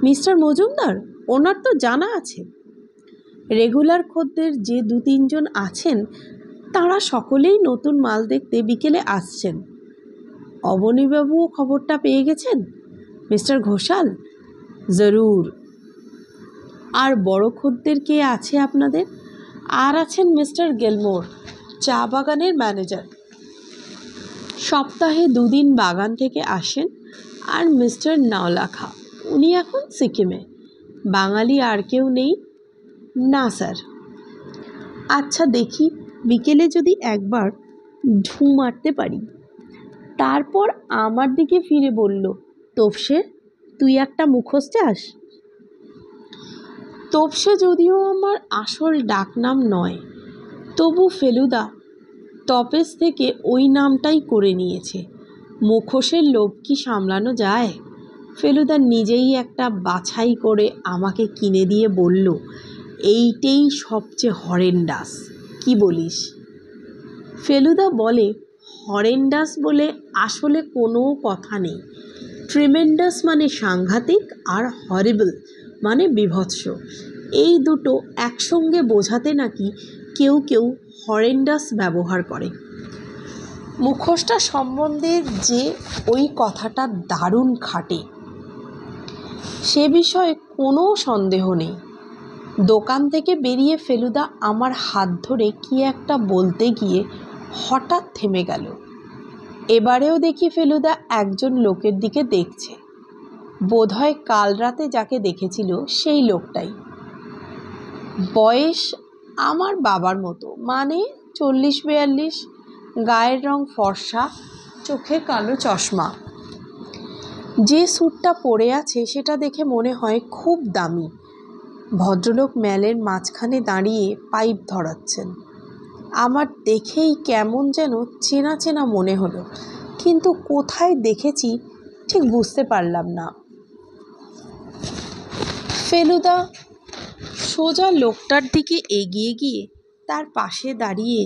মিস্টার মজুমদার, ওনার তো জানা আছে। রেগুলার খদ্দের যে 2-3 জন আছেন, তাঁরা সকলেই নতুন মাল দেখতে বিকেলে আসছেন। অবনীবাবুও খবরটা পেয়ে গেছেন? মিস্টার ঘোষাল? জরুর। আর বড় খদ্দের কে আছে আপনাদের? আর আছেন মিস্টার গিলমোর, চা বাগানের ম্যানেজার। সপ্তাহে 2 দিন বাগান থেকে আসেন। আর মিস্টার নওলাখা, উনি এখন সিকিমে। বাঙালি আর কেউ নেই? না স্যার। আচ্ছা, দেখি বিকেলে যদি একবার ঢু মারতে পারি। তারপর আমার দিকে ফিরে বলল, তোপসে, তুই একটা মুখোশ চাস? তোপসে যদিও আমার আসল ডাকনাম নয়, তবু ফেলুদা তপেস থেকে ওই নামটাই করে নিয়েছে। মুখোশের লোভ কি সামলানো যায়? ফেলুদা নিজেই একটা বাছাই করে আমাকে কিনে দিয়ে বলল, এইটাই সবচেয়ে হরেন্ডাস। কি বলিস? ফেলুদা বলে, হরেন্ডাস বলে আসলে কোনো কথা নেই। ট্রিমেন্ডাস মানে সাংঘাতিক, আর হরিবল মানে বীভৎস। এই দুটো একসঙ্গে বোঝাতে নাকি কেউ কেউ হরেন্ডাস ব্যবহার করে। মুখোশটা সম্বন্ধে যে ওই কথাটা দারুণ খাটে, সে বিষয়ে কোনো সন্দেহ নেই। দোকান থেকে বেরিয়ে ফেলুদা আমার হাত ধরে কি একটা বলতে গিয়ে হঠাৎ থেমে গেল। এবারেও দেখি ফেলুদা একজন লোকের দিকে দেখছে। বোধহয় কাল রাতে যাকে দেখেছিল সেই লোকটাই। বয়স আমার বাবার মতো, মানে 40-42, গায়ের রং ফর্সা, চোখে কালো চশমা। যে স্যুটটা পরে আছে সেটা দেখে মনে হয় খুব দামি। ভদ্রলোক ম্যালের মাঝখানে দাঁড়িয়ে পাইপ ধরাচ্ছেন। আমার দেখেই কেমন যেন চেনা চেনা মনে হলো, কিন্তু কোথায় দেখেছি ঠিক বুঝতে পারলাম না। ফেলুদা সোজা লোকটার দিকে এগিয়ে গিয়ে তার পাশে দাঁড়িয়ে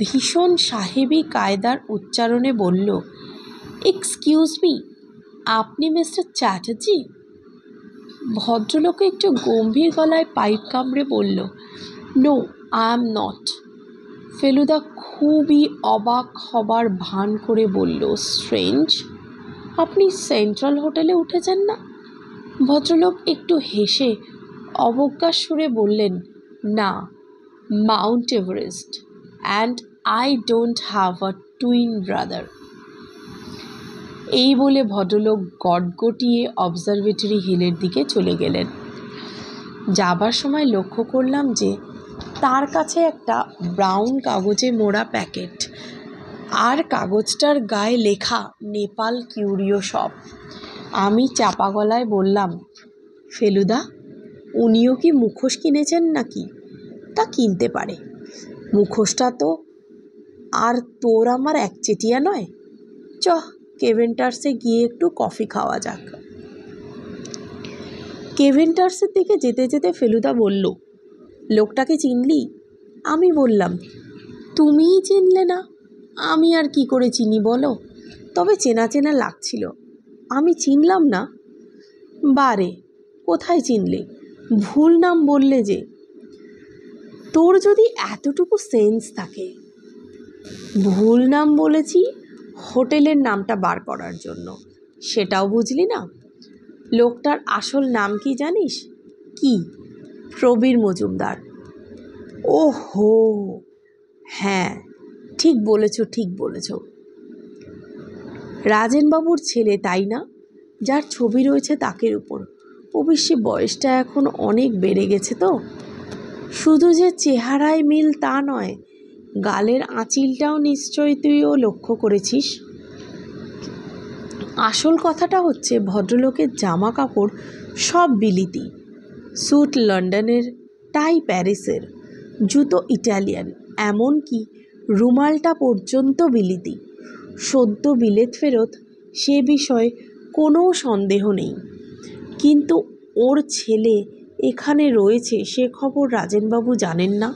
ভীষণ সাহেবী কায়দার উচ্চারণে বলল, এক্সকিউজ মি, আপনি মিস্টার চ্যাটার্জি? ভদ্রলোক একটু গম্ভীর গলায় পাইপ কামড়ে বলল, no, I am not. Feluda খুবই অবাক হবার ভান করে বলল, স্ট্রেঞ্জ, আপনি সেন্ট্রাল হোটেলে উঠেছেন না? ভদ্রলোক একটু হেসে অবজ্ঞার সুরে বললেন, না, Mount Everest, and I don't have a twin brother. এই বলে ভদ্রলোক গটগটিয়ে অবজারভেটরি হিলের দিকে চলে গেলেন। যাবার সময় লক্ষ্য করলাম যে তার কাছে একটা ব্রাউন কাগজে মোড়া প্যাকেট, আর কাগজটার গায়ে লেখা নেপাল কিউরিও শপ। আমি চাপা গলায় বললাম, ফেলুদা, উনিও কি মুখোশ কিনেছেন নাকি? তা কিনতে পারে, মুখোশটা তো আর তোর আমার একচেটিয়া নয়। চ, কেভেন্টার্সে গিয়ে একটু কফি খাওয়া যাক। কেভেন্টার্সের দিকে যেতে যেতে ফেলুদা বলল, লোকটাকে চিনলি? আমি বললাম, তুমিই চিনলে না, আমি আর কি করে চিনি বলো? তবে চেনা চেনা লাগছিল। আমি চিনলাম না? বারে, কোথায় চিনলে? ভুল নাম বললে যে। তোর যদি এতটুকু সেন্স থাকে। ভুল নাম বলেছি হোটেলের নামটা বার করার জন্য, সেটাও বুঝলি না? লোকটার আসল নাম কি জানিস? কি? প্রবীর মজুমদার। ও হো, হ্যাঁ, ঠিক বলেছ, ঠিক বলেছ। রাজেনবাবুর ছেলে, তাই না? যার ছবি রয়েছে তাকের উপর। অবশ্যই বয়সটা এখন অনেক বেড়ে গেছে তো। শুধু যে চেহারায় মিল তা নয়, গালের আঁচিলটাও নিশ্চয়ই তুইও লক্ষ্য করেছিস। আসল কথাটা হচ্ছে, ভদ্রলোকের জামা কাপড় সব বিলিতি। স্যুট লন্ডনের, টাই প্যারিসের, জুতো ইটালিয়ান, এমনকি রুমালটা পর্যন্ত বিলিতি। সদ্য বিলেত ফেরত, সে বিষয়ে কোনো সন্দেহ নেই। কিন্তু ওর ছেলে এখানে রয়েছে সে খবর রাজেনবাবু জানেন না।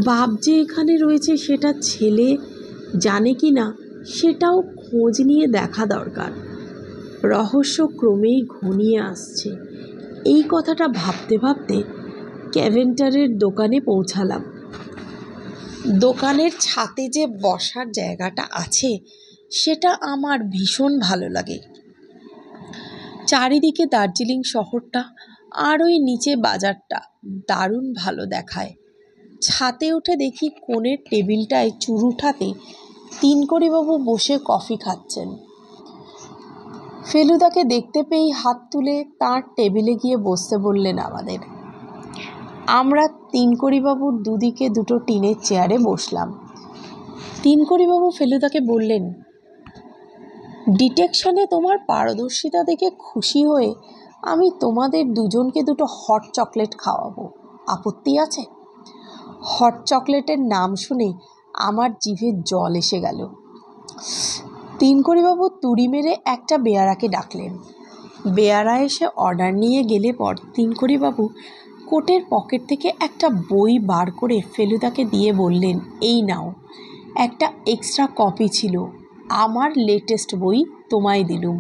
বাপ যে এখানে রয়েছে সেটা ছেলে জানে কি না সেটাও খোঁজ নিয়ে দেখা দরকার। রহস্য ক্রমেই ঘনিয়ে আসছে। এই কথাটা ভাবতে ভাবতে ক্যাভেন্টারের দোকানে পৌঁছালাম। দোকানের ছাদে যে বসার জায়গাটা আছে সেটা আমার ভীষণ ভালো লাগে। চারিদিকে দার্জিলিং শহরটা আর ওই নিচে বাজারটা দারুণ ভালো দেখায়। ছাদে উঠে দেখি কোণের টেবিলটায় চুরুঠাতে তিনকড়িবাবু বসে কফি খাচ্ছেন। ফেলুদাকে দেখতে পেয়েই হাত তুলে তাঁর টেবিলে গিয়ে বসতে বললেন আমাদের। আমরা তিনকড়িবাবুর দুদিকে দুটো টিনের চেয়ারে বসলাম। তিনকড়িবাবু ফেলুদাকে বললেন, ডিটেকশনে তোমার পারদর্শিতা দেখে খুশি হয়ে আমি তোমাদের দুজনকে দুটো হট চকলেট খাওয়াবো, আপত্তি আছে? হট চকলেটের নাম শুনে আমার জিভে জল এসে গেল। তিনকড়িবাবু তুড়ি মেরে একটা বেয়ারাকে ডাকলেন। বেয়ারা এসে অর্ডার নিয়ে গেলে পর তিনকড়িবাবু কোটের পকেট থেকে একটা বই বার করে ফেলুদাকে দিয়ে বললেন, এই নাও, একটা এক্সট্রা কপি ছিল, আমার লেটেস্ট বই, তোমায় দিলুম।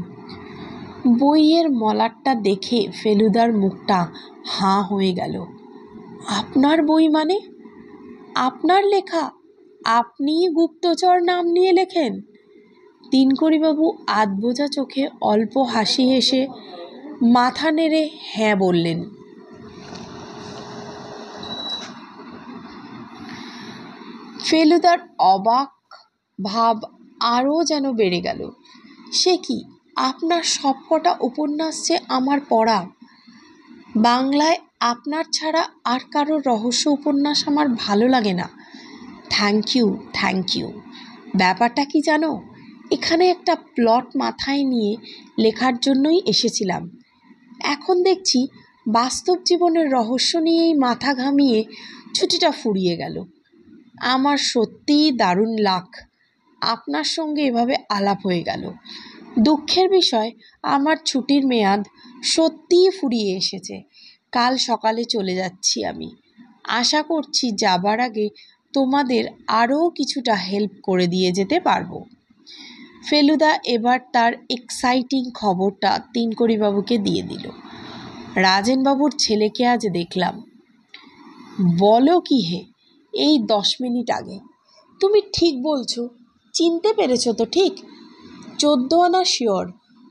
বইয়ের মলাটটা দেখে ফেলুদার মুখটা হাঁ হয়ে গেল। আপনার বই মানে? আপনার লেখা? আপনিই গুপ্তচর নাম নিয়ে লেখেন? দিনকরিবাবু আধবোঝা চোখে অল্প হাসি হেসে মাথা নেড়ে হ্যাঁ বললেন। ফেলুদার অবাক ভাব আরও যেন বেড়ে গেল। সে কি, আপনার সবকটা উপন্যাস যে আমার পড়া? বাংলায় আপনার ছাড়া আর কারোর রহস্য উপন্যাস আমার ভালো লাগে না। Thank you, thank you. ব্যাপারটা কি জানো, এখানে একটা প্লট মাথায় নিয়ে লেখার জন্যই এসেছিলাম। এখন দেখছি বাস্তব জীবনের রহস্য নিয়েই মাথা ঘামিয়ে ছুটিটা ফুরিয়ে গেল। আমার সত্যিই দারুণ লাক, আপনার সঙ্গে এভাবে আলাপ হয়ে গেল। দুঃখের বিষয়, আমার ছুটির মেয়াদ সত্যিই ফুরিয়ে এসেছে। কাল সকালে চলে যাচ্ছি আমি। আশা করছি যাবার আগে তোমাদের আরও কিছুটা হেল্প করে দিয়ে যেতে পারবো। ফেলুদা এবার তার এক্সাইটিং খবরটা দিনকরিবাবুকে দিয়ে দিল। রাজেনবাবুর ছেলেকে আজ দেখলাম। বলো কি হে? এই 10 মিনিট আগে। তুমি ঠিক বলছো, চিনতে পেরেছো তো? ঠিক 14 আনা শিওর।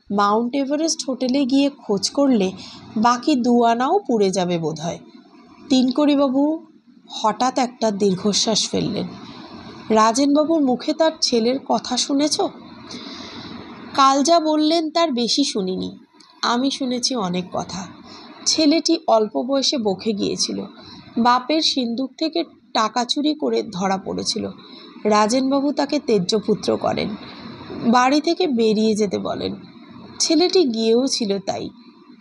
মাউন্ট এভারেস্ট হোটেলে গিয়ে খোঁজ করলে বাকি 2 আনাও পুড়ে যাবে বোধহয়। দিনকরিবাবু হঠাৎ একটা দীর্ঘশ্বাস ফেললেন। রাজেনবাবুর মুখে তার ছেলের কথা শুনেছ? কাল যা বললেন তার বেশি শুনিনি। আমি শুনেছি অনেক কথা। ছেলেটি অল্প বয়সে বকে গিয়েছিল। বাপের সিন্দুক থেকে টাকা চুরি করে ধরা পড়েছিল। রাজেনবাবু তাকে তেজ্যপুত্র করেন, বাড়ি থেকে বেরিয়ে যেতে বলেন। ছেলেটি গিয়েও ছিল তাই।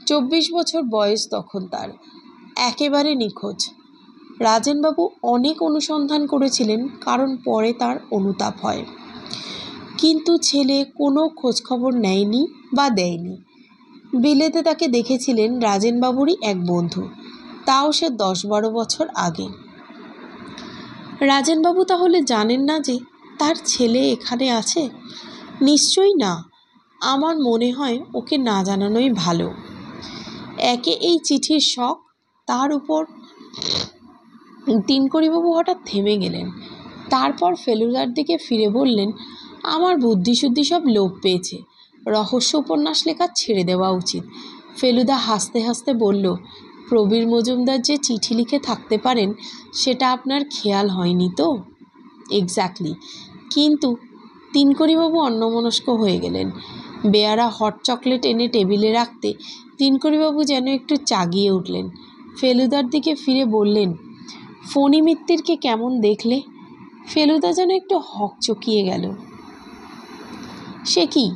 24 বছর বয়স তখন তার। একেবারে নিখোঁজ। রাজেনবাবু অনেক অনুসন্ধান করেছিলেন, কারণ পরে তার অনুতাপ হয়। কিন্তু ছেলে কোনো খোঁজখবর নেয়নি বা দেয়নি। বিলেতে তাকে দেখেছিলেন রাজেনবাবুরই এক বন্ধু, তাও সে 10-12 বছর আগে। রাজেনবাবু তাহলে জানেন না যে তার ছেলে এখানে আছে? নিশ্চয়ই না। আমার মনে হয় ওকে না জানানোই ভালো। একে এই চিঠির শখ, তার উপর। দিনকরিবাবু হঠাৎ থেমে গেলেন। তারপর ফেলুদার দিকে ফিরে বললেন, আমার বুদ্ধিশুদ্ধি সব লোপ পেয়েছে। রহস্য উপন্যাস লেখা ছেড়ে দেওয়া উচিত। ফেলুদা হাসতে হাসতে বলল, প্রবীর মজুমদার যে চিঠি লিখে থাকতে পারেন সেটা আপনার খেয়াল হয়নি তো? এক্স্যাক্টলি। কিন্তু দিনকরিবাবু অন্যমনস্ক হয়ে গেলেন। বেয়ারা হট চকলেট এনে টেবিলে রাখতে দিনকরিবাবু যেন একটু চাগিয়ে উঠলেন। ফেলুদার দিকে ফিরে বললেন, ফণী মিত্তিরকে কেমন দেখলে? ফেলুদা যেন একটু হকচকিয়ে গেল। সে কি?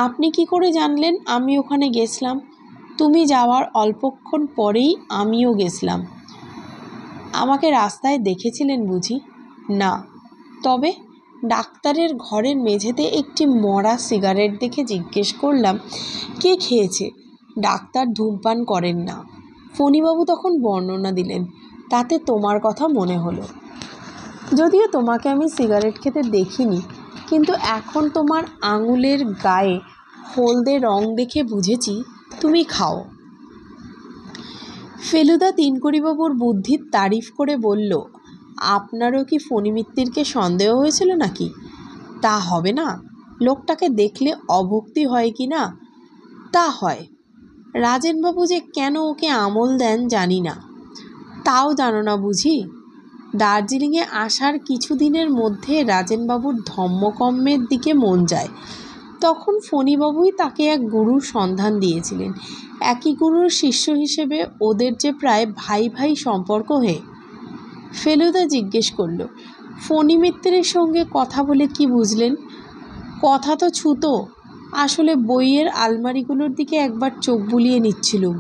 আপনি কি করে জানলেন আমি ওখানে গেছিলাম? তুমি যাওয়ার অল্পক্ষণ পরেই আমিও গেছিলাম। আমাকে রাস্তায় দেখেছিলেন বুঝি? না। তবে ডাক্তারের ঘরের মেঝেতে একটি মরা সিগারেট দেখে জিজ্ঞেস করলাম কে খেয়েছে। ডাক্তার ধূমপান করেন না। ফণীবাবু তখন বর্ণনা দিলেন। তাতে তোমার কথা মনে হলো। যদিও তোমাকে আমি সিগারেট খেতে দেখিনি, কিন্তু এখন তোমার আঙুলের গায়ে হলদে রং দেখে বুঝেছি তুমি খাও। ফেলুদা দিনকরিবাবুর বুদ্ধির তারিফ করে বলল, আপনারও কি ফণী মিত্তিরকে সন্দেহ হয়েছিল নাকি? তা হবে না। লোকটাকে দেখলে অভক্তি হয় কি না? তা হয়। রাজেনবাবু যে কেন ওকে আমল দেন জানি না। তাও জানো না বুঝি? দার্জিলিংয়ে আসার কিছুদিনের মধ্যে রাজেনবাবুর ধম্মকম্মের দিকে মন যায়। তখন ফণীবাবুই তাকে এক গুরুর সন্ধান দিয়েছিলেন। একই গুরুর শিষ্য হিসেবে ওদের যে প্রায় ভাই ভাই সম্পর্ক হে। ফেলুদা জিজ্ঞেস করল, ফণী মিত্তিরের সঙ্গে কথা বলে কি বুঝলেন? কথা তো ছুতো। আসলে বইয়ের আলমারিগুলোর দিকে একবার চোখ বুলিয়ে নিচ্ছিলুম,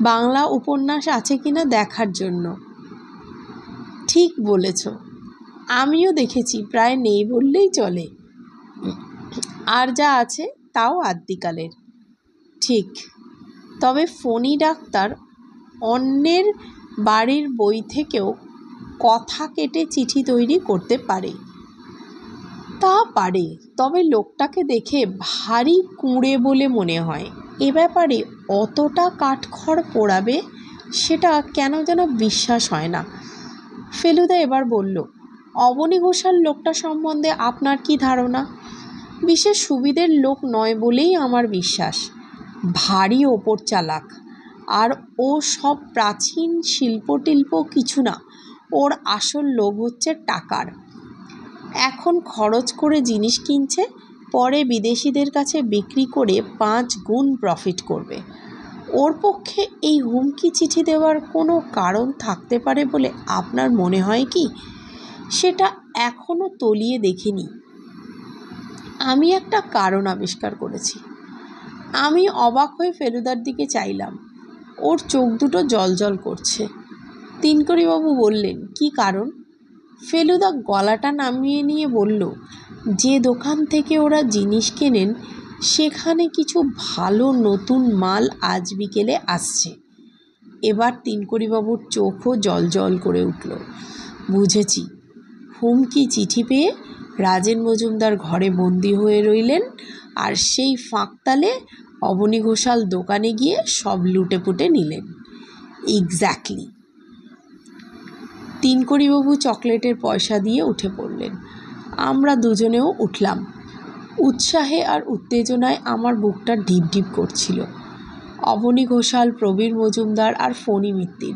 বাংলা উপন্যাস আছে কিনা দেখার জন্য। ঠিক বলেছ, আমিও দেখেছি, প্রায় নেই বললেই চলে। আর যা আছে তাও আদ্যিকালের। ঠিক। তবে ফণী ডাক্তার অন্যের বাড়ির বই থেকেও কথা কেটে চিঠি তৈরি করতে পারে। তা পারে, তবে লোকটাকে দেখে ভারী কুঁড়ে বলে মনে হয়। এ ব্যাপারে অতটা কাঠখড় পোড়াবে সেটা কেন যেন বিশ্বাস হয় না। ফেলুদা এবার বলল, অবনী ঘোষাল লোকটা সম্বন্ধে আপনার কি ধারণা? বিশেষ সুবিধের লোক নয় বলেই আমার বিশ্বাস। ভারী ওপর চালাক। আর ও সব প্রাচীন শিল্পটিল্প কিছু না, ওর আসল লোভ হচ্ছে টাকার। এখন খরচ করে জিনিস কিনছে, পরে বিদেশিদের কাছে বিক্রি করে 5 গুণ প্রফিট করবে। ওর পক্ষে এই হুমকি চিঠি দেওয়ার কোনো কারণ থাকতে পারে বলে আপনার মনে হয় কি? সেটা এখনও তলিয়ে দেখিনি। আমি একটা কারণ আবিষ্কার করেছি। আমি অবাক হয়ে ফেলুদার দিকে চাইলাম। ওর চোখ দুটো জ্বলজ্বল করছে। তিনকড়িবাবু বললেন, কি কারণ? ফেলুদা গলাটা নামিয়ে নিয়ে বলল, যে দোকান থেকে ওরা জিনিস কেনেন সেখানে কিছু ভালো নতুন মাল আজ বিকেলে আসছে। এবার তিনকড়িবাবুর চোখও জ্বলজ্বল করে উঠল। বুঝেছি, হুমকি চিঠি পেয়ে রাজেন মজুমদার ঘরে বন্দি হয়ে রইলেন, আর সেই ফাঁকতালে অবনী ঘোষাল দোকানে গিয়ে সব লুটেপুটে নিলেন। এক্স্যাক্টলি। তিনকড়িবাবু চকলেটের পয়সা দিয়ে উঠে পড়লেন। আমরা দুজনেও উঠলাম। উৎসাহে আর উত্তেজনায় আমার বুকটা ঢিপ ঢিপ করছিল। অবনী ঘোষাল, প্রবীর মজুমদার আর ফণী মিত্তির,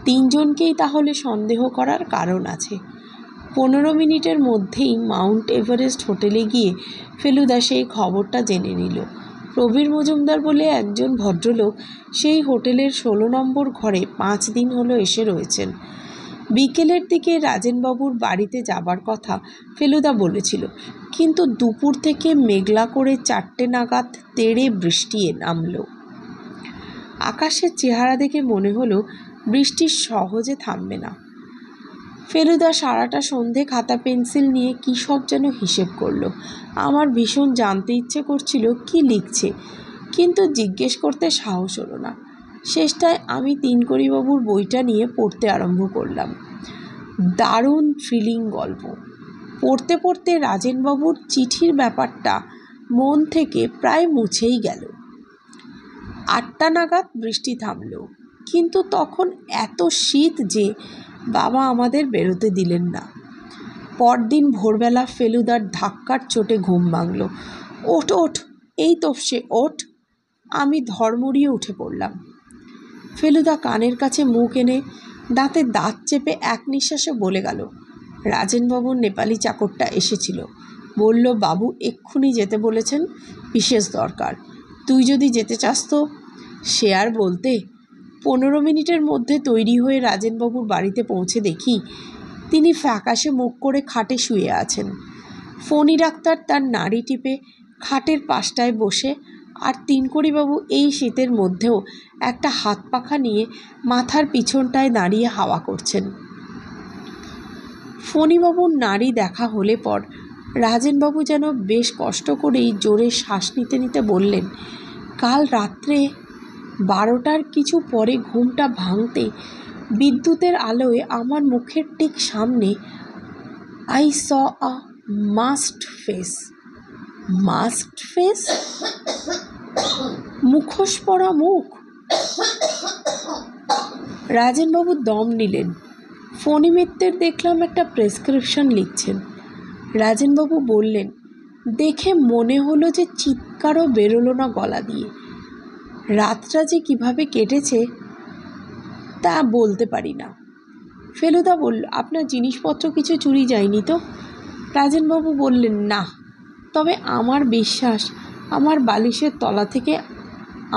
তিনজনকেই তাহলে সন্দেহ করার কারণ আছে। 15 মিনিটের মধ্যেই মাউন্ট এভারেস্ট হোটেলে গিয়ে ফেলুদা সেই খবরটা জেনে নিল। প্রবীর মজুমদার বলে একজন ভদ্রলোক সেই হোটেলের 16 নম্বর ঘরে 5 দিন হলো এসে রয়েছেন। বিকেলের দিকে রাজেনবাবুর বাড়িতে যাবার কথা ফেলুদা বলেছিল, কিন্তু দুপুর থেকে মেঘলা করে 4টে নাগাদ তেড়ে বৃষ্টি নামল। আকাশের চেহারা দেখে মনে হলো বৃষ্টি সহজে থামবে না। ফেলুদা সারাটা সন্ধে খাতা পেন্সিল নিয়ে কী সব যেন হিসেব করলো। আমার ভীষণ জানতে ইচ্ছে করছিল কি লিখছে, কিন্তু জিজ্ঞেস করতে সাহস হলো না। শেষটায় আমি তিনকড়িবাবুর বইটা নিয়ে পড়তে আরম্ভ করলাম। দারুণ থ্রিলিং গল্প। পড়তে পড়তে রাজেনবাবুর চিঠির ব্যাপারটা মন থেকে প্রায় মুছেই গেল। 8টা নাগাদ বৃষ্টি থামল, কিন্তু তখন এত শীত যে বাবা আমাদের বেরোতে দিলেন না। পরদিন ভোরবেলা ফেলুদার ধাক্কার চোটে ঘুম ভাঙল। ওঠ ওঠ, এই তো সে, ওঠ। আমি ধর্মড়িয়ে উঠে পড়লাম। ফেলুদা কানের কাছে মুখ এনে দাঁতে দাঁত চেপে এক নিঃশ্বাসে বলে গেল, রাজেনবাবুর নেপালি চাকরটা এসেছিল, বলল বাবু এক্ষুনি যেতে বলেছেন, বিশেষ দরকার। তুই যদি যেতে চাস তো। সে আর বলতে। 15 মিনিটের মধ্যে তৈরি হয়ে রাজেনবাবুর বাড়িতে পৌঁছে দেখি তিনি ফ্যাকাশে মুখ করে খাটে শুয়ে আছেন। ফণী ডাক্তার তার নাড়ি টিপে খাটের পাশটায় বসে, আর তিনকড়িবাবু এই শীতের মধ্যেও একটা হাত পাখা নিয়ে মাথার পিছনটায় দাঁড়িয়ে হাওয়া করছেন। ফণীবাবুর নাড়ি দেখা হলে পর রাজেনবাবু যেন বেশ কষ্ট করেই জোরে শ্বাস নিতে নিতে বললেন, কাল রাত্রে 12টার কিছু পরে ঘুমটা ভাঙতে বিদ্যুতের আলোয় আমার মুখের ঠিক সামনে I saw a masked face. Masked face? মুখোশ পরা মুখ। রাজেনবাবু দম নিলেন। ফণী মিত্তের দেখলাম একটা প্রেসক্রিপশন লিখছেন। রাজেনবাবু বললেন, দেখে মনে হলো যে চিৎকারও বেরোলো না গলা দিয়ে। রাতটা যে কীভাবে কেটেছে তা বলতে পারি না। ফেলুদা বলল, আপনার জিনিসপত্র কিছু চুরি যায়নি তো? রাজেনবাবু বললেন, না, তবে আমার বিশ্বাস আমার বালিশের তলা থেকে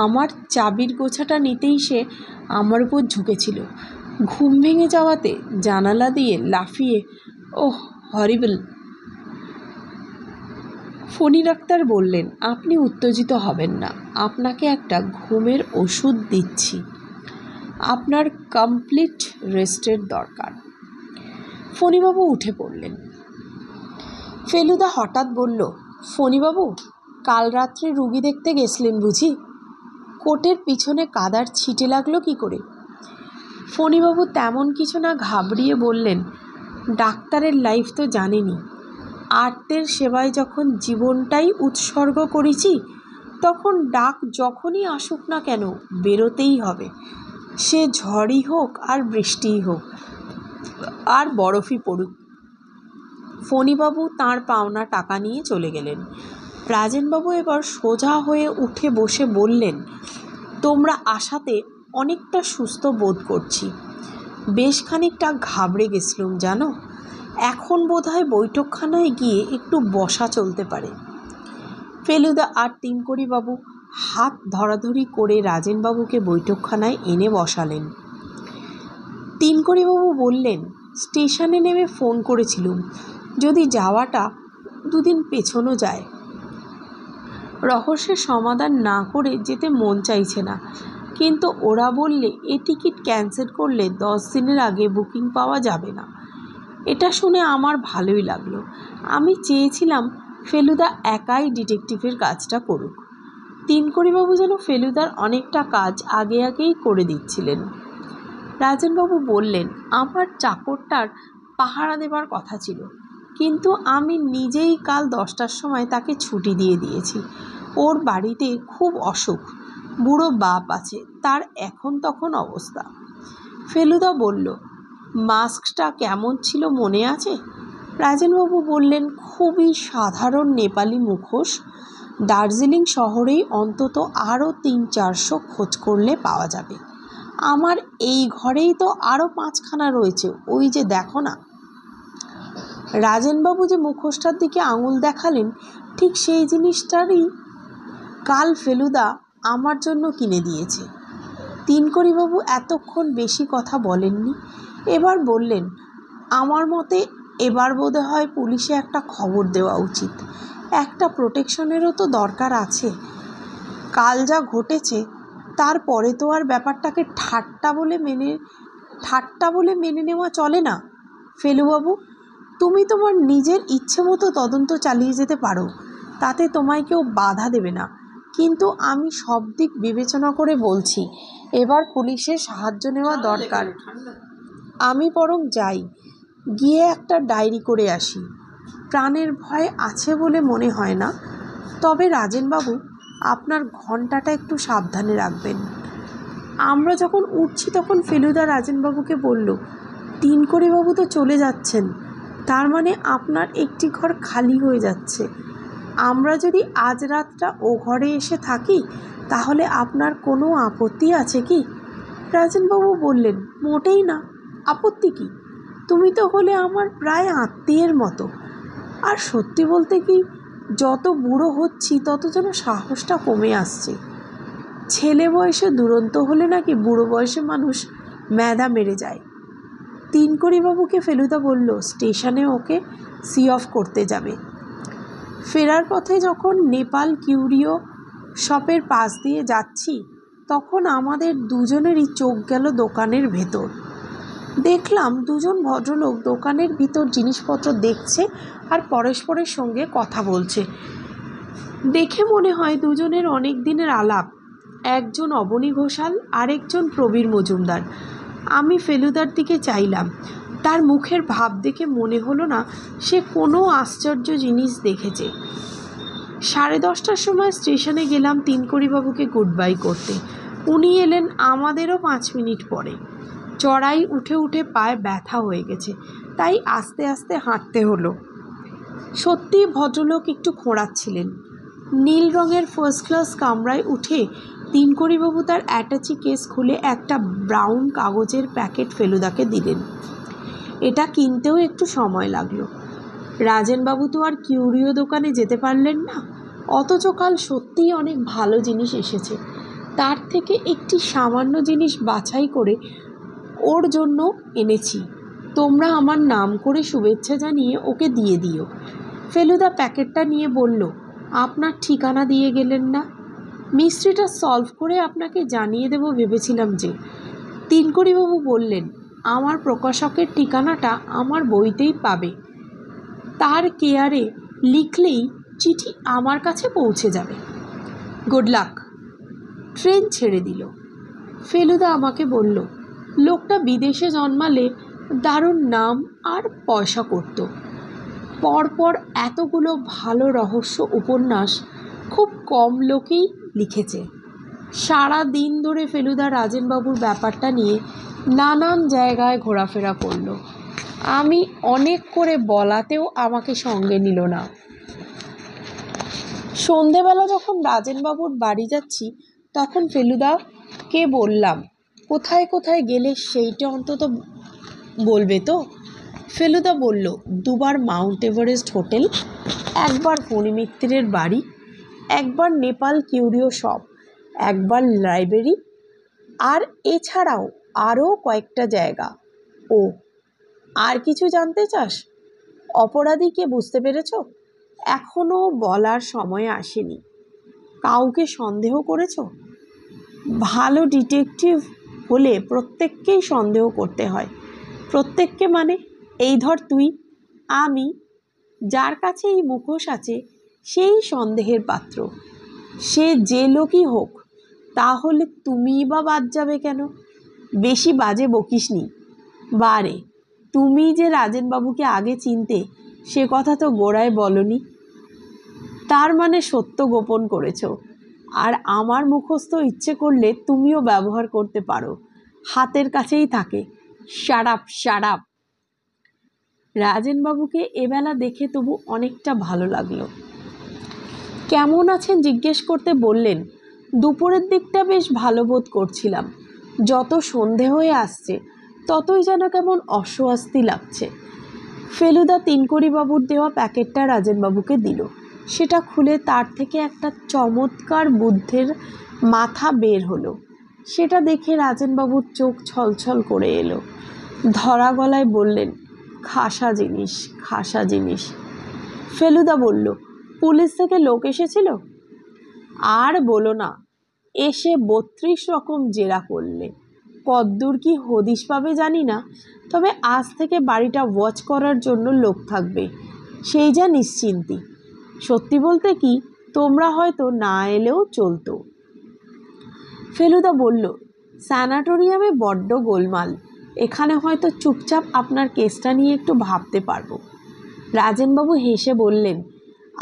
আমার চাবির গোছাটা নিতেই সে আমার উপর ঝুঁকেছিল। ঘুম ভেঙে যাওয়াতে জানালা দিয়ে লাফিয়ে, ওহ হরিবল। ফণী ডাক্তার বললেন, আপনি উত্তেজিত হবেন না, আপনাকে একটা ঘুমের ওষুধ দিচ্ছি। আপনার কমপ্লিট রেস্টের দরকার। ফণীবাবু উঠে পড়লেন। ফেলুদা হঠাৎ বলল, ফণীবাবু, কাল রাত্রে রুগী দেখতে গেছিলেন বুঝি? কোটের পিছনে কাদার ছিটে লাগলো কি করে? ফণীবাবু তেমন কিছু না ঘাবড়িয়ে বললেন, ডাক্তারের লাইফ তো জানেনি, আর্তের সেবায় যখন জীবনটাই উৎসর্গ করেছি তখন ডাক যখনই আসুক না কেন বেরোতেই হবে, সে ঝড়ই হোক আর বৃষ্টিই হোক আর বরফই পড়ুক। ফণীবাবু তাঁর পাওনা টাকা নিয়ে চলে গেলেন। রাজেনবাবু এবার সোজা হয়ে উঠে বসে বললেন, তোমরা আসাতে অনেকটা সুস্থ বোধ করছি। বেশ খানিকটা ঘাবড়ে গেছিলুম জানো। এখন বোধহয় বৈঠকখানায় গিয়ে একটু বসা চলতে পারে। ফেলুদা আর তিনকড়িবাবু হাত ধরাধরি করে রাজেনবাবুকে বৈঠকখানায় এনে বসালেন। তিনকড়িবাবু বললেন, স্টেশনে নেমে ফোন করেছিলুম, যদি যাওয়াটা দুদিন পেছনো যায়। রহস্যের সমাধান না করে যেতে মন চাইছে না, কিন্তু ওরা বললে এ টিকিট ক্যান্সেল করলে 10 দিনের আগে বুকিং পাওয়া যাবে না। এটা শুনে আমার ভালোই লাগলো। আমি চেয়েছিলাম ফেলুদা একাই ডিটেকটিভের কাজটা করুক। তিনকড়িবাবু যেন ফেলুদার অনেকটা কাজ আগেই করে দিচ্ছিলেন। রাজেনবাবু বললেন, আমার চাকরটার পাহারা দেবার কথা ছিল, কিন্তু আমি নিজেই কাল 10টার সময় তাকে ছুটি দিয়ে দিয়েছি। ওর বাড়িতে খুব অসুখ, বুড়ো বাপ আছে, তার এখন তখন অবস্থা। ফেলুদা বলল, মাস্কটা কেমন ছিল মনে আছে? রাজেনবাবু বললেন, খুবই সাধারণ নেপালি মুখোশ। দার্জিলিং শহরেই অন্তত আরও 300-400 খোঁজ করলে পাওয়া যাবে। আমার এই ঘরেই তো আরও 5খানা রয়েছে, ওই যে দেখো না। রাজেনবাবু যে মুখোশটার দিকে আঙুল দেখালেন, ঠিক সেই জিনিসটারই কাল ফেলুদা আমার জন্য কিনে দিয়েছে। তিনকড়িবাবু এতক্ষণ বেশি কথা বলেননি। এবার বললেন, আমার মতে এবার বোধহয় পুলিশে একটা খবর দেওয়া উচিত। একটা প্রোটেকশনেরও তো দরকার আছে। কাল যা ঘটেছে তারপরে তো আর ব্যাপারটাকে ঠাট্টা বলে মেনে নেওয়া চলে না। ফেলুবাবু, তুমি তোমার নিজের ইচ্ছে মতো তদন্ত চালিয়ে যেতে পারো, তাতে তোমায় কেউ বাধা দেবে না, কিন্তু আমি সব দিক বিবেচনা করে বলছি এবার পুলিশের সাহায্য নেওয়া দরকার। আমি বরং যাই, গিয়ে একটা ডায়েরি করে আসি। প্রাণের ভয় আছে বলে মনে হয় না, তবে রাজেনবাবু আপনার ঘণ্টাটা একটু সাবধানে রাখবেন। আমরা যখন উঠছি তখন ফেলুদা রাজেনবাবুকে বলল, তিনকড়িবাবু তো চলে যাচ্ছেন, তার মানে আপনার একটি ঘর খালি হয়ে যাচ্ছে। আমরা যদি আজ রাতটা ও ঘরে এসে থাকি তাহলে আপনার কোনো আপত্তি আছে কি? রাজেনবাবু বললেন, মোটেই না, আপত্তি কি? তুমি তো হলে আমার প্রায় আত্মীয়ের মতো। আর সত্যি বলতে কি, যত বুড়ো হচ্ছি তত যেন সাহসটা কমে আসছে। ছেলে বয়সে দুরন্ত হলে নাকি বুড়ো বয়সে মানুষ ম্যাদা মেরে যায়। তিনকড়িবাবুকে ফেলুদা বলল, স্টেশনে ওকে সি অফ করতে যাবে। ফেরার পথে যখন নেপাল কিউরিও শপের পাশ দিয়ে যাচ্ছি তখন আমাদের দুজনেরই চোখ গেল দোকানের ভেতর। দেখলাম দুজন ভদ্রলোক দোকানের ভিতর জিনিসপত্র দেখছে আর পরস্পরের সঙ্গে কথা বলছে। দেখে মনে হয় দুজনের অনেক দিনের আলাপ। একজন অবনী ঘোষাল, আরেকজন প্রবীর মজুমদার। আমি ফেলুদার দিকে চাইলাম, তার মুখের ভাব দেখে মনে হলো না সে কোনো আশ্চর্য জিনিস দেখেছে। 10:30টার সময় স্টেশনে গেলাম তিনকড়িবাবুকে গুড বাই করতে। উনি এলেন আমাদেরও 5 মিনিট পরে। চড়াই উঠে উঠে পায়ে ব্যথা হয়ে গেছে, তাই আস্তে আস্তে হাঁটতে হলো। সত্যিই ভদ্রলোক একটু খোঁড়াচ্ছিলেন। নীল রঙের ফার্স্ট ক্লাস কামরায় উঠে তিনকড়িবাবু তার অ্যাটাচি কেস খুলে একটা ব্রাউন কাগজের প্যাকেট ফেলুদাকে দিলেন। এটা কিনতেও একটু সময় লাগলো। রাজেনবাবু তো আর কিউরিও দোকানে যেতে পারলেন না, অথচ কাল সত্যিই অনেক ভালো জিনিস এসেছে। তার থেকে একটি সামান্য জিনিস বাছাই করে ওর জন্য এনেছি। তোমরা আমার নাম করে শুভেচ্ছা জানিয়ে ওকে দিয়ে দিও। ফেলুদা প্যাকেটটা নিয়ে বলল, আপনার ঠিকানা দিয়ে গেলেন না? মিস্ট্রিটা সলভ করে আপনাকে জানিয়ে দেব ভেবেছিলাম যে। তিনকড়িবাবু বললেন, আমার প্রকাশকের ঠিকানাটা আমার বইতেই পাবে, তার কেয়ারে লিখলেই চিঠি আমার কাছে পৌঁছে যাবে। Good luck. ট্রেন ছেড়ে দিল। ফেলুদা আমাকে বলল, লোকটা বিদেশে জন্মালে দারুণ নাম আর পয়সা করত। পরপর এতগুলো ভালো রহস্য উপন্যাস খুব কম লোকেই লিখেছে। সারা দিন ধরে ফেলুদা রাজেনবাবুর ব্যাপারটা নিয়ে নানান জায়গায় ঘোরাফেরা করলো। আমি অনেক করে বলাতেও আমাকে সঙ্গে নিল না। সন্ধেবেলা যখন রাজেনবাবুর বাড়ি যাচ্ছি তখন ফেলুদাকে বললাম, কোথায় কোথায় গেলে সেইটা অন্তত বলবে তো। ফেলুদা বলল, দুবার মাউন্ট এভারেস্ট হোটেল, একবার ফণি মিত্রের বাড়ি, একবার নেপাল কিউরিও শপ, একবার লাইব্রেরি, আর এছাড়াও আরও কয়েকটা জায়গা। ও, আর কিছু জানতে চাস? অপরাধীকে বুঝতে পেরেছ? এখনও বলার সময় আসেনি। কাউকে সন্দেহ করেছ? ভালো ডিটেকটিভ হলে প্রত্যেককেই সন্দেহ করতে হয়। প্রত্যেককে মানে, এই ধর তুই, আমি, যার কাছে এই মুখোশ আছে সেই সন্দেহের পাত্র। সে যে লোকই হোক, তাহলে তুমিই বা বাদ যাবে কেন? বেশি বাজে বকিসনি। বারে, তুমি যে রাজেনবাবুকে আগে চিনতে সে কথা তো গোড়ায় বলনি। তার মানে সত্য গোপন করেছ। আর আমার মুখস্থ ইচ্ছে করলে তুমিও ব্যবহার করতে পারো, হাতের কাছেই থাকে। Shut up, shut up. রাজেনবাবুকে এবেলা দেখে তবু অনেকটা ভালো লাগলো। কেমন আছেন জিজ্ঞেস করতে বললেন। দুপুরের দিকটা বেশ ভালো বোধ করছিলাম। যত সন্ধে হয়ে আসছে ততই যেন কেমন অস্বস্তি লাগছে। ফেলুদা তিনকড়িবাবুর দেওয়া প্যাকেটটা রাজেনবাবুকে দিল। সেটা খুলে তার থেকে একটা চমৎকার বুদ্ধের মাথা বের হলো। সেটা দেখে রাজেনবাবুর চোখ ছলছল করে এলো। ধরা গলায় বললেন, খাসা জিনিস, খাসা জিনিস। ফেলুদা বলল, পুলিশ থেকে লোক এসেছিল? আর বলো না, এসে 32 রকম জেরা করলে। কদ্দূর কি হদিশ পাবে জানি না, তবে আজ থেকে বাড়িটা ওয়াচ করার জন্য লোক থাকবে, সেই যা নিশ্চিন্তি। সত্যি বলতে কি, তোমরা হয়তো না এলেও চলতো। ফেলুদা বলল, স্যানাটোরিয়ামে বড্ড গোলমাল, এখানে হয়তো চুপচাপ আপনার কেসটা নিয়ে একটু ভাবতে পারবো। রাজেনবাবু হেসে বললেন,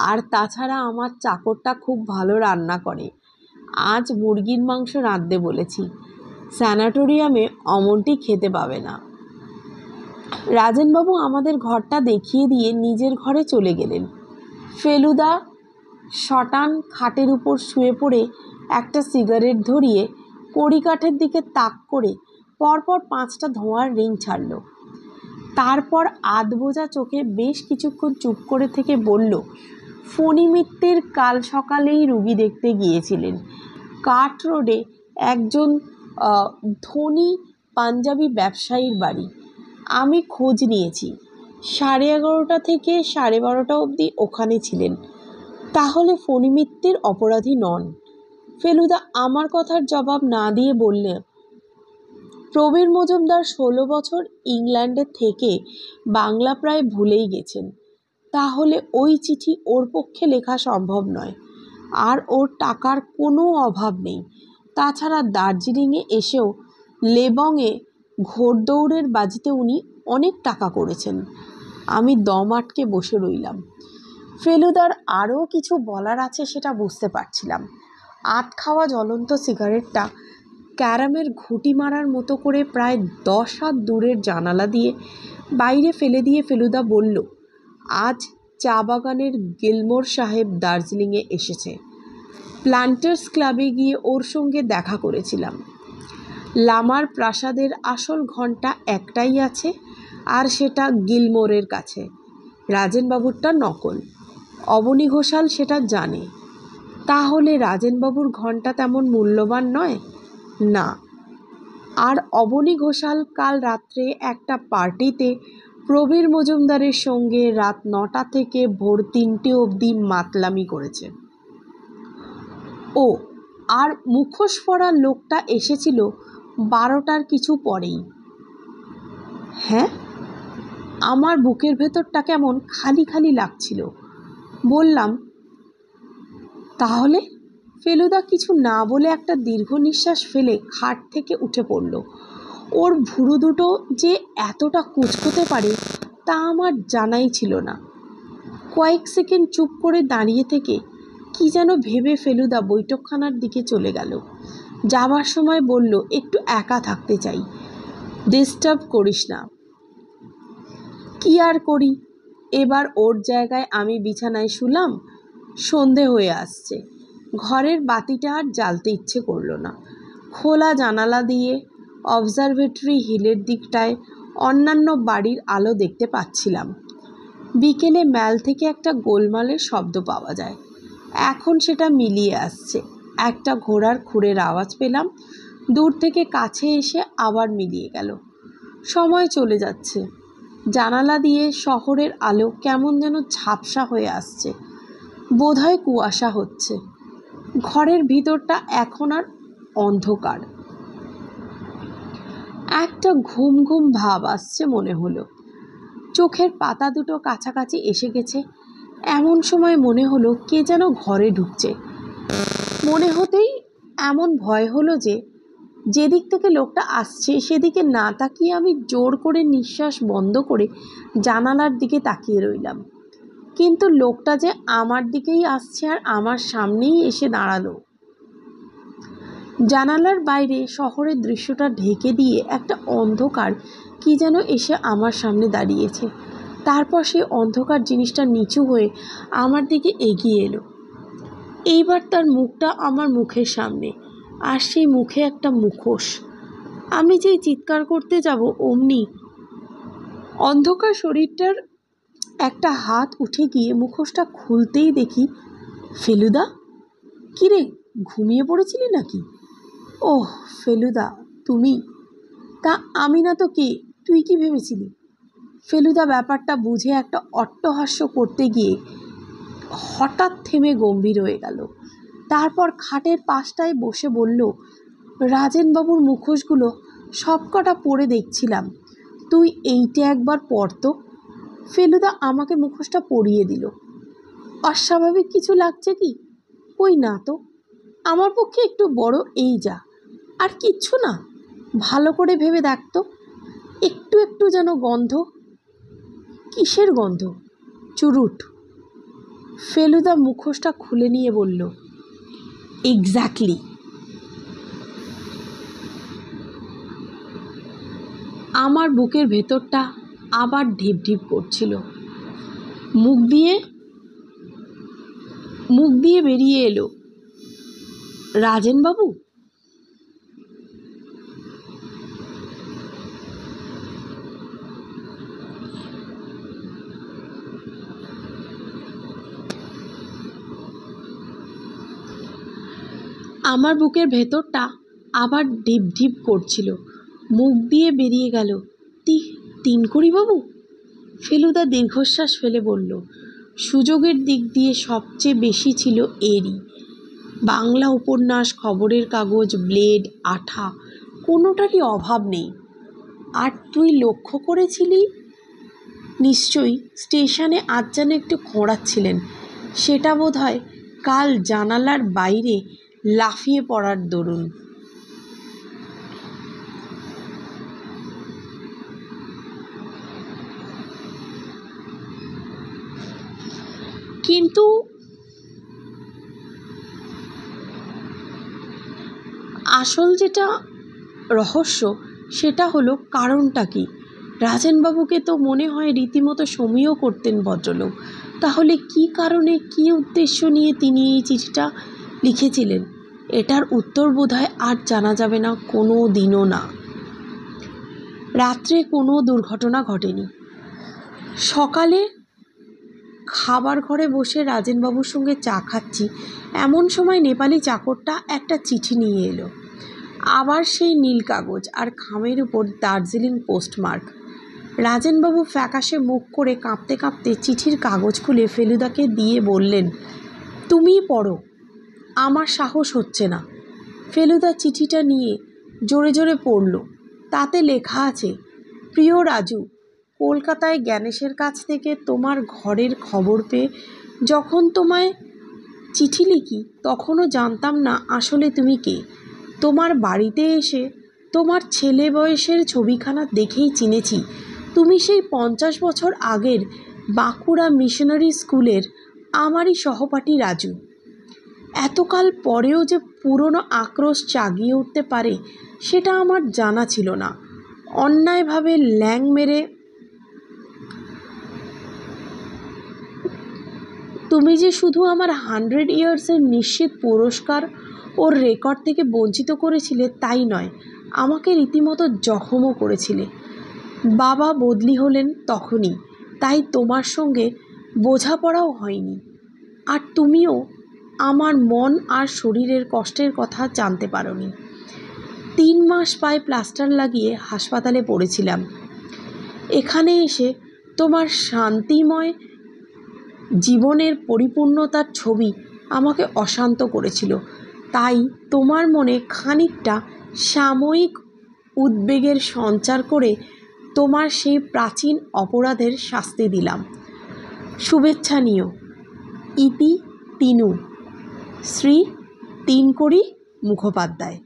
আর তাছাড়া আমার চাকরটা খুব ভালো রান্না করে। আজ মুরগির মাংস রাঁধতে বলেছি। স্যানাটোরিয়ামে অমনটি খেতে পাবে না। রাজেনবাবু আমাদের ঘরটা দেখিয়ে দিয়ে নিজের ঘরে চলে গেলেন। ফেলুদা শটান খাটের উপর শুয়ে পড়ে একটা সিগারেট ধরিয়ে কড়িকাঠের দিকে তাক করে পরপর 5টা ধোঁয়ার রিং ছাড়ল। তারপর আধবোঝা চোখে বেশ কিছুক্ষণ চুপ করে থেকে বলল, ফণি মিত্রের কাল সকালেই রুগী দেখতে গিয়েছিলেন কাঠ রোডে একজন ধনী পাঞ্জাবি ব্যবসায়ীর বাড়ি। আমি খোঁজ নিয়েছি, 11:30 থেকে 12:30 অবধি ওখানে ছিলেন। তাহলে ফণি মিত্রের অপরাধী নন। ফেলুদা আমার কথার জবাব না দিয়ে বললে, প্রবীর মজুমদার 16 বছর ইংল্যান্ডে থেকে বাংলা প্রায় ভুলেই গেছেন। তাহলে ওই চিঠি ওর পক্ষে লেখা সম্ভব নয়। আর ওর টাকার কোনো অভাব নেই। তাছাড়া দার্জিলিংয়ে এসেও লেবংয়ে ঘোড়দৌড়ের বাজিতে উনি অনেক টাকা করেছেন। আমি দম আটকে বসে রইলাম। ফেলুদার আরও কিছু বলার আছে সেটা বুঝতে পারছিলাম। আধ খাওয়া জ্বলন্ত সিগারেটটা ক্যারামের ঘুঁটি মারার মতো করে প্রায় 10 হাত দূরের জানালা দিয়ে বাইরে ফেলে দিয়ে ফেলুদা বলল, আজ চা বাগানের গিলমোর সাহেব দার্জিলিংয়ে এসেছে। প্ল্যান্টার্স ক্লাবে গিয়ে ওর সঙ্গে দেখা করেছিলাম। লামার প্রাসাদের আসল ঘণ্টা একটাই আছে, আর সেটা গিলমোরের কাছে। রাজেনবাবুরটা নকল। অবনী ঘোষাল সেটা জানে। তাহলে রাজেনবাবুর ঘণ্টা তেমন মূল্যবান নয়? না। আর অবনী ঘোষাল কাল রাত্রে একটা পার্টিতে প্রবীর মজুমদারের সঙ্গে রাত 9টা থেকে ভোর 3টে অবধি মাতলামি করেছে। ও, আর মুখোশ পরা লোকটা এসেছিল 12টার কিছু পরেই। হ্যাঁ? আমার বুকের ভেতরটা কেমন খালি খালি লাগছিল। বললাম, তাহলে? ফেলুদা কিছু না বলে একটা দীর্ঘ নিঃশ্বাস ফেলে খাট থেকে উঠে পড়ল। ওর ভুরু দুটো যে এতটা কুঁচকোতে পারে তা আমার জানাই ছিল না। কয়েক সেকেন্ড চুপ করে দাঁড়িয়ে থেকে কি যেন ভেবে ফেলুদা বৈঠকখানার দিকে চলে গেল। যাবার সময় বলল, একটু একা থাকতে চাই, ডিস্টার্ব করিস না। কি আর করি, এবার ওর জায়গায় আমি বিছানায় শুলাম। সন্ধে হয়ে আসছে, ঘরের বাতিটা আর জ্বালতে ইচ্ছে করলো না। খোলা জানালা দিয়ে অবজারভেটরি হিলের দিকটায় অন্যান্য বাড়ির আলো দেখতে পাচ্ছিলাম। বিকেলে ম্যাল থেকে একটা গোলমালের শব্দ পাওয়া যায়, এখন সেটা মিলিয়ে আসছে। একটা ঘোড়ার খুঁড়ের আওয়াজ পেলাম, দূর থেকে কাছে এসে আবার মিলিয়ে গেল। সময় চলে যাচ্ছে, জানালা দিয়ে শহরের আলো কেমন যেন ঝাপসা হয়ে আসছে, বোধহয় কুয়াশা হচ্ছে। ঘরের ভিতরটা এখন আর অন্ধকার, একটা ঘুম ঘুম ভাব আসছে মনে হলো। চোখের পাতা দুটো কাছাকাছি এসে গেছে, এমন সময় মনে হলো কে যেন ঘরে ঢুকছে। মনে হতেই এমন ভয় হলো যে যেদিক থেকে লোকটা আসছে সেদিকে না তাকিয়ে আমি জোর করে নিঃশ্বাস বন্ধ করে জানালার দিকে তাকিয়ে রইলাম। কিন্তু লোকটা যে আমার দিকেই আসছে আর আমার সামনেই এসে দাঁড়ালো। জানালার বাইরে শহরের দৃশ্যটা ঢেকে দিয়ে একটা অন্ধকার কি যেন এসে আমার সামনে দাঁড়িয়েছে। তারপর সেই অন্ধকার জিনিসটা নিচু হয়ে আমার দিকে এগিয়ে এলো। এইবার তার মুখটা আমার মুখের সামনে, আর সেই মুখে একটা মুখোশ। আমি যেই চিৎকার করতে যাব অমনি অন্ধকার শরীরটার একটা হাত উঠে গিয়ে মুখোশটা খুলতেই দেখি, ফেলুদা, কিরে ঘুমিয়ে পড়েছিলি নাকি? ওহ ফেলুদা, তুমি? তা আমি না তো কে, তুই কি ভেবেছিলি? ফেলুদা ব্যাপারটা বুঝে একটা অট্টহাস্য করতে গিয়ে হঠাৎ থেমে গম্ভীর হয়ে গেল। তারপর খাটের পাশটায় বসে বলল, রাজেনবাবুর মুখোশগুলো সবকটা পরে দেখছিলাম, তুই এইটা একবার পর তো। ফেলুদা আমাকে মুখোশটা পরিয়ে দিল। অস্বাভাবিক কিছু লাগছে কি? কই না তো, আমার পক্ষে একটু বড় এই যা, আর কিচ্ছু না। ভালো করে ভেবে দেখ তো, একটু একটু যেন গন্ধ। কিসের গন্ধ? চুরুট। ফেলুদা মুখোশটা খুলে নিয়ে বলল, এক্স্যাক্টলি। আমার বুকের ভেতরটা আবার ঢিপ ঢিপ করছিল। মুখ দিয়ে বেরিয়ে এলো, রাজেনবাবু? আমার বুকের ভেতরটা আবার ঢিপ ঢিপ করছিল। মুখ দিয়ে বেরিয়ে গেল, তিনকড়িবাবু? ফেলুদা দীর্ঘশ্বাস ফেলে বলল, সুযোগের দিক দিয়ে সবচেয়ে বেশি ছিল এরই। বাংলা উপন্যাস, খবরের কাগজ, ব্লেড, আঠা, কোনোটারই অভাব নেই। আর তুই লক্ষ্য করেছিলি নিশ্চয়ই, স্টেশনে আজ যেন একটু খোঁড়াচ্ছিলেন, সেটা বোধহয় কাল জানালার বাইরে লাফিয়ে পড়ার দরুন। কিন্তু আসল যেটা রহস্য সেটা হলো কারণটা কি? রাজেনবাবুকে তো মনে হয় রীতিমতো সমীহ করতেন ভদ্রলোক। তাহলে কি কারণে, কি উদ্দেশ্য নিয়ে তিনি এই চিঠিটা লিখেছিলেন, এটার উত্তর বোধহয় আর জানা যাবে না, কোনো দিনও না। রাত্রে কোনো দুর্ঘটনা ঘটেনি। সকালে খাবার ঘরে বসে রাজেনবাবুর সঙ্গে চা খাচ্ছি, এমন সময় নেপালি চাকরটা একটা চিঠি নিয়ে এলো। আবার সেই নীল কাগজ আর খামের উপর দার্জিলিং পোস্টমার্ক। রাজেনবাবু ফ্যাকাশে মুখ করে কাঁপতে কাঁপতে চিঠির কাগজ খুলে ফেলুদাকে দিয়ে বললেন, তুমিই পড়ো, আমার সাহস হচ্ছে না। ফেলুদা চিঠিটা নিয়ে জোরে জোরে পড়ল। তাতে লেখা আছে, প্রিয় রাজু, কলকাতায় জ্ঞানেশের কাছ থেকে তোমার ঘরের খবর পেয়ে যখন তোমায় চিঠি লিখি তখনও জানতাম না আসলে তুমি কে। তোমার বাড়িতে এসে তোমার ছেলে বয়সের ছবিখানা দেখেই চিনেছি তুমি সেই 50 বছর আগের বাঁকুড়া মিশনারি স্কুলের আমারই সহপাঠী রাজু। এতকাল পরেও যে পুরনো আক্রোশ জাগিয়ে উঠতে পারে সেটা আমার জানা ছিল না। অন্যায়ভাবে ল্যাং মেরে তুমি যে শুধু আমার 100 ইয়ার্সের নিশ্চিত পুরস্কার ওর রেকর্ড থেকে বঞ্চিত করেছিলে তাই নয়, আমাকে রীতিমতো জখমও করেছিলে। বাবা বদলি হলেন তখনই, তাই তোমার সঙ্গে বোঝাপড়াও হয়নি। আর তুমিও আমার মন আর শরীরের কষ্টের কথা জানতে পারোনি। 3 মাস পায়ে প্লাস্টার লাগিয়ে হাসপাতালে পড়েছিলাম। এখানে এসে তোমার শান্তিময় জীবনের পরিপূর্ণতার ছবি আমাকে অশান্ত করেছিল। তাই তোমার মনে খানিকটা সাময়িক উদ্বেগের সঞ্চার করে তোমার সেই প্রাচীন অপরাধের শাস্তি দিলাম। শুভেচ্ছা নিও। ইতি তিনু, শ্রী তিনকড়ি মুখোপাধ্যায়।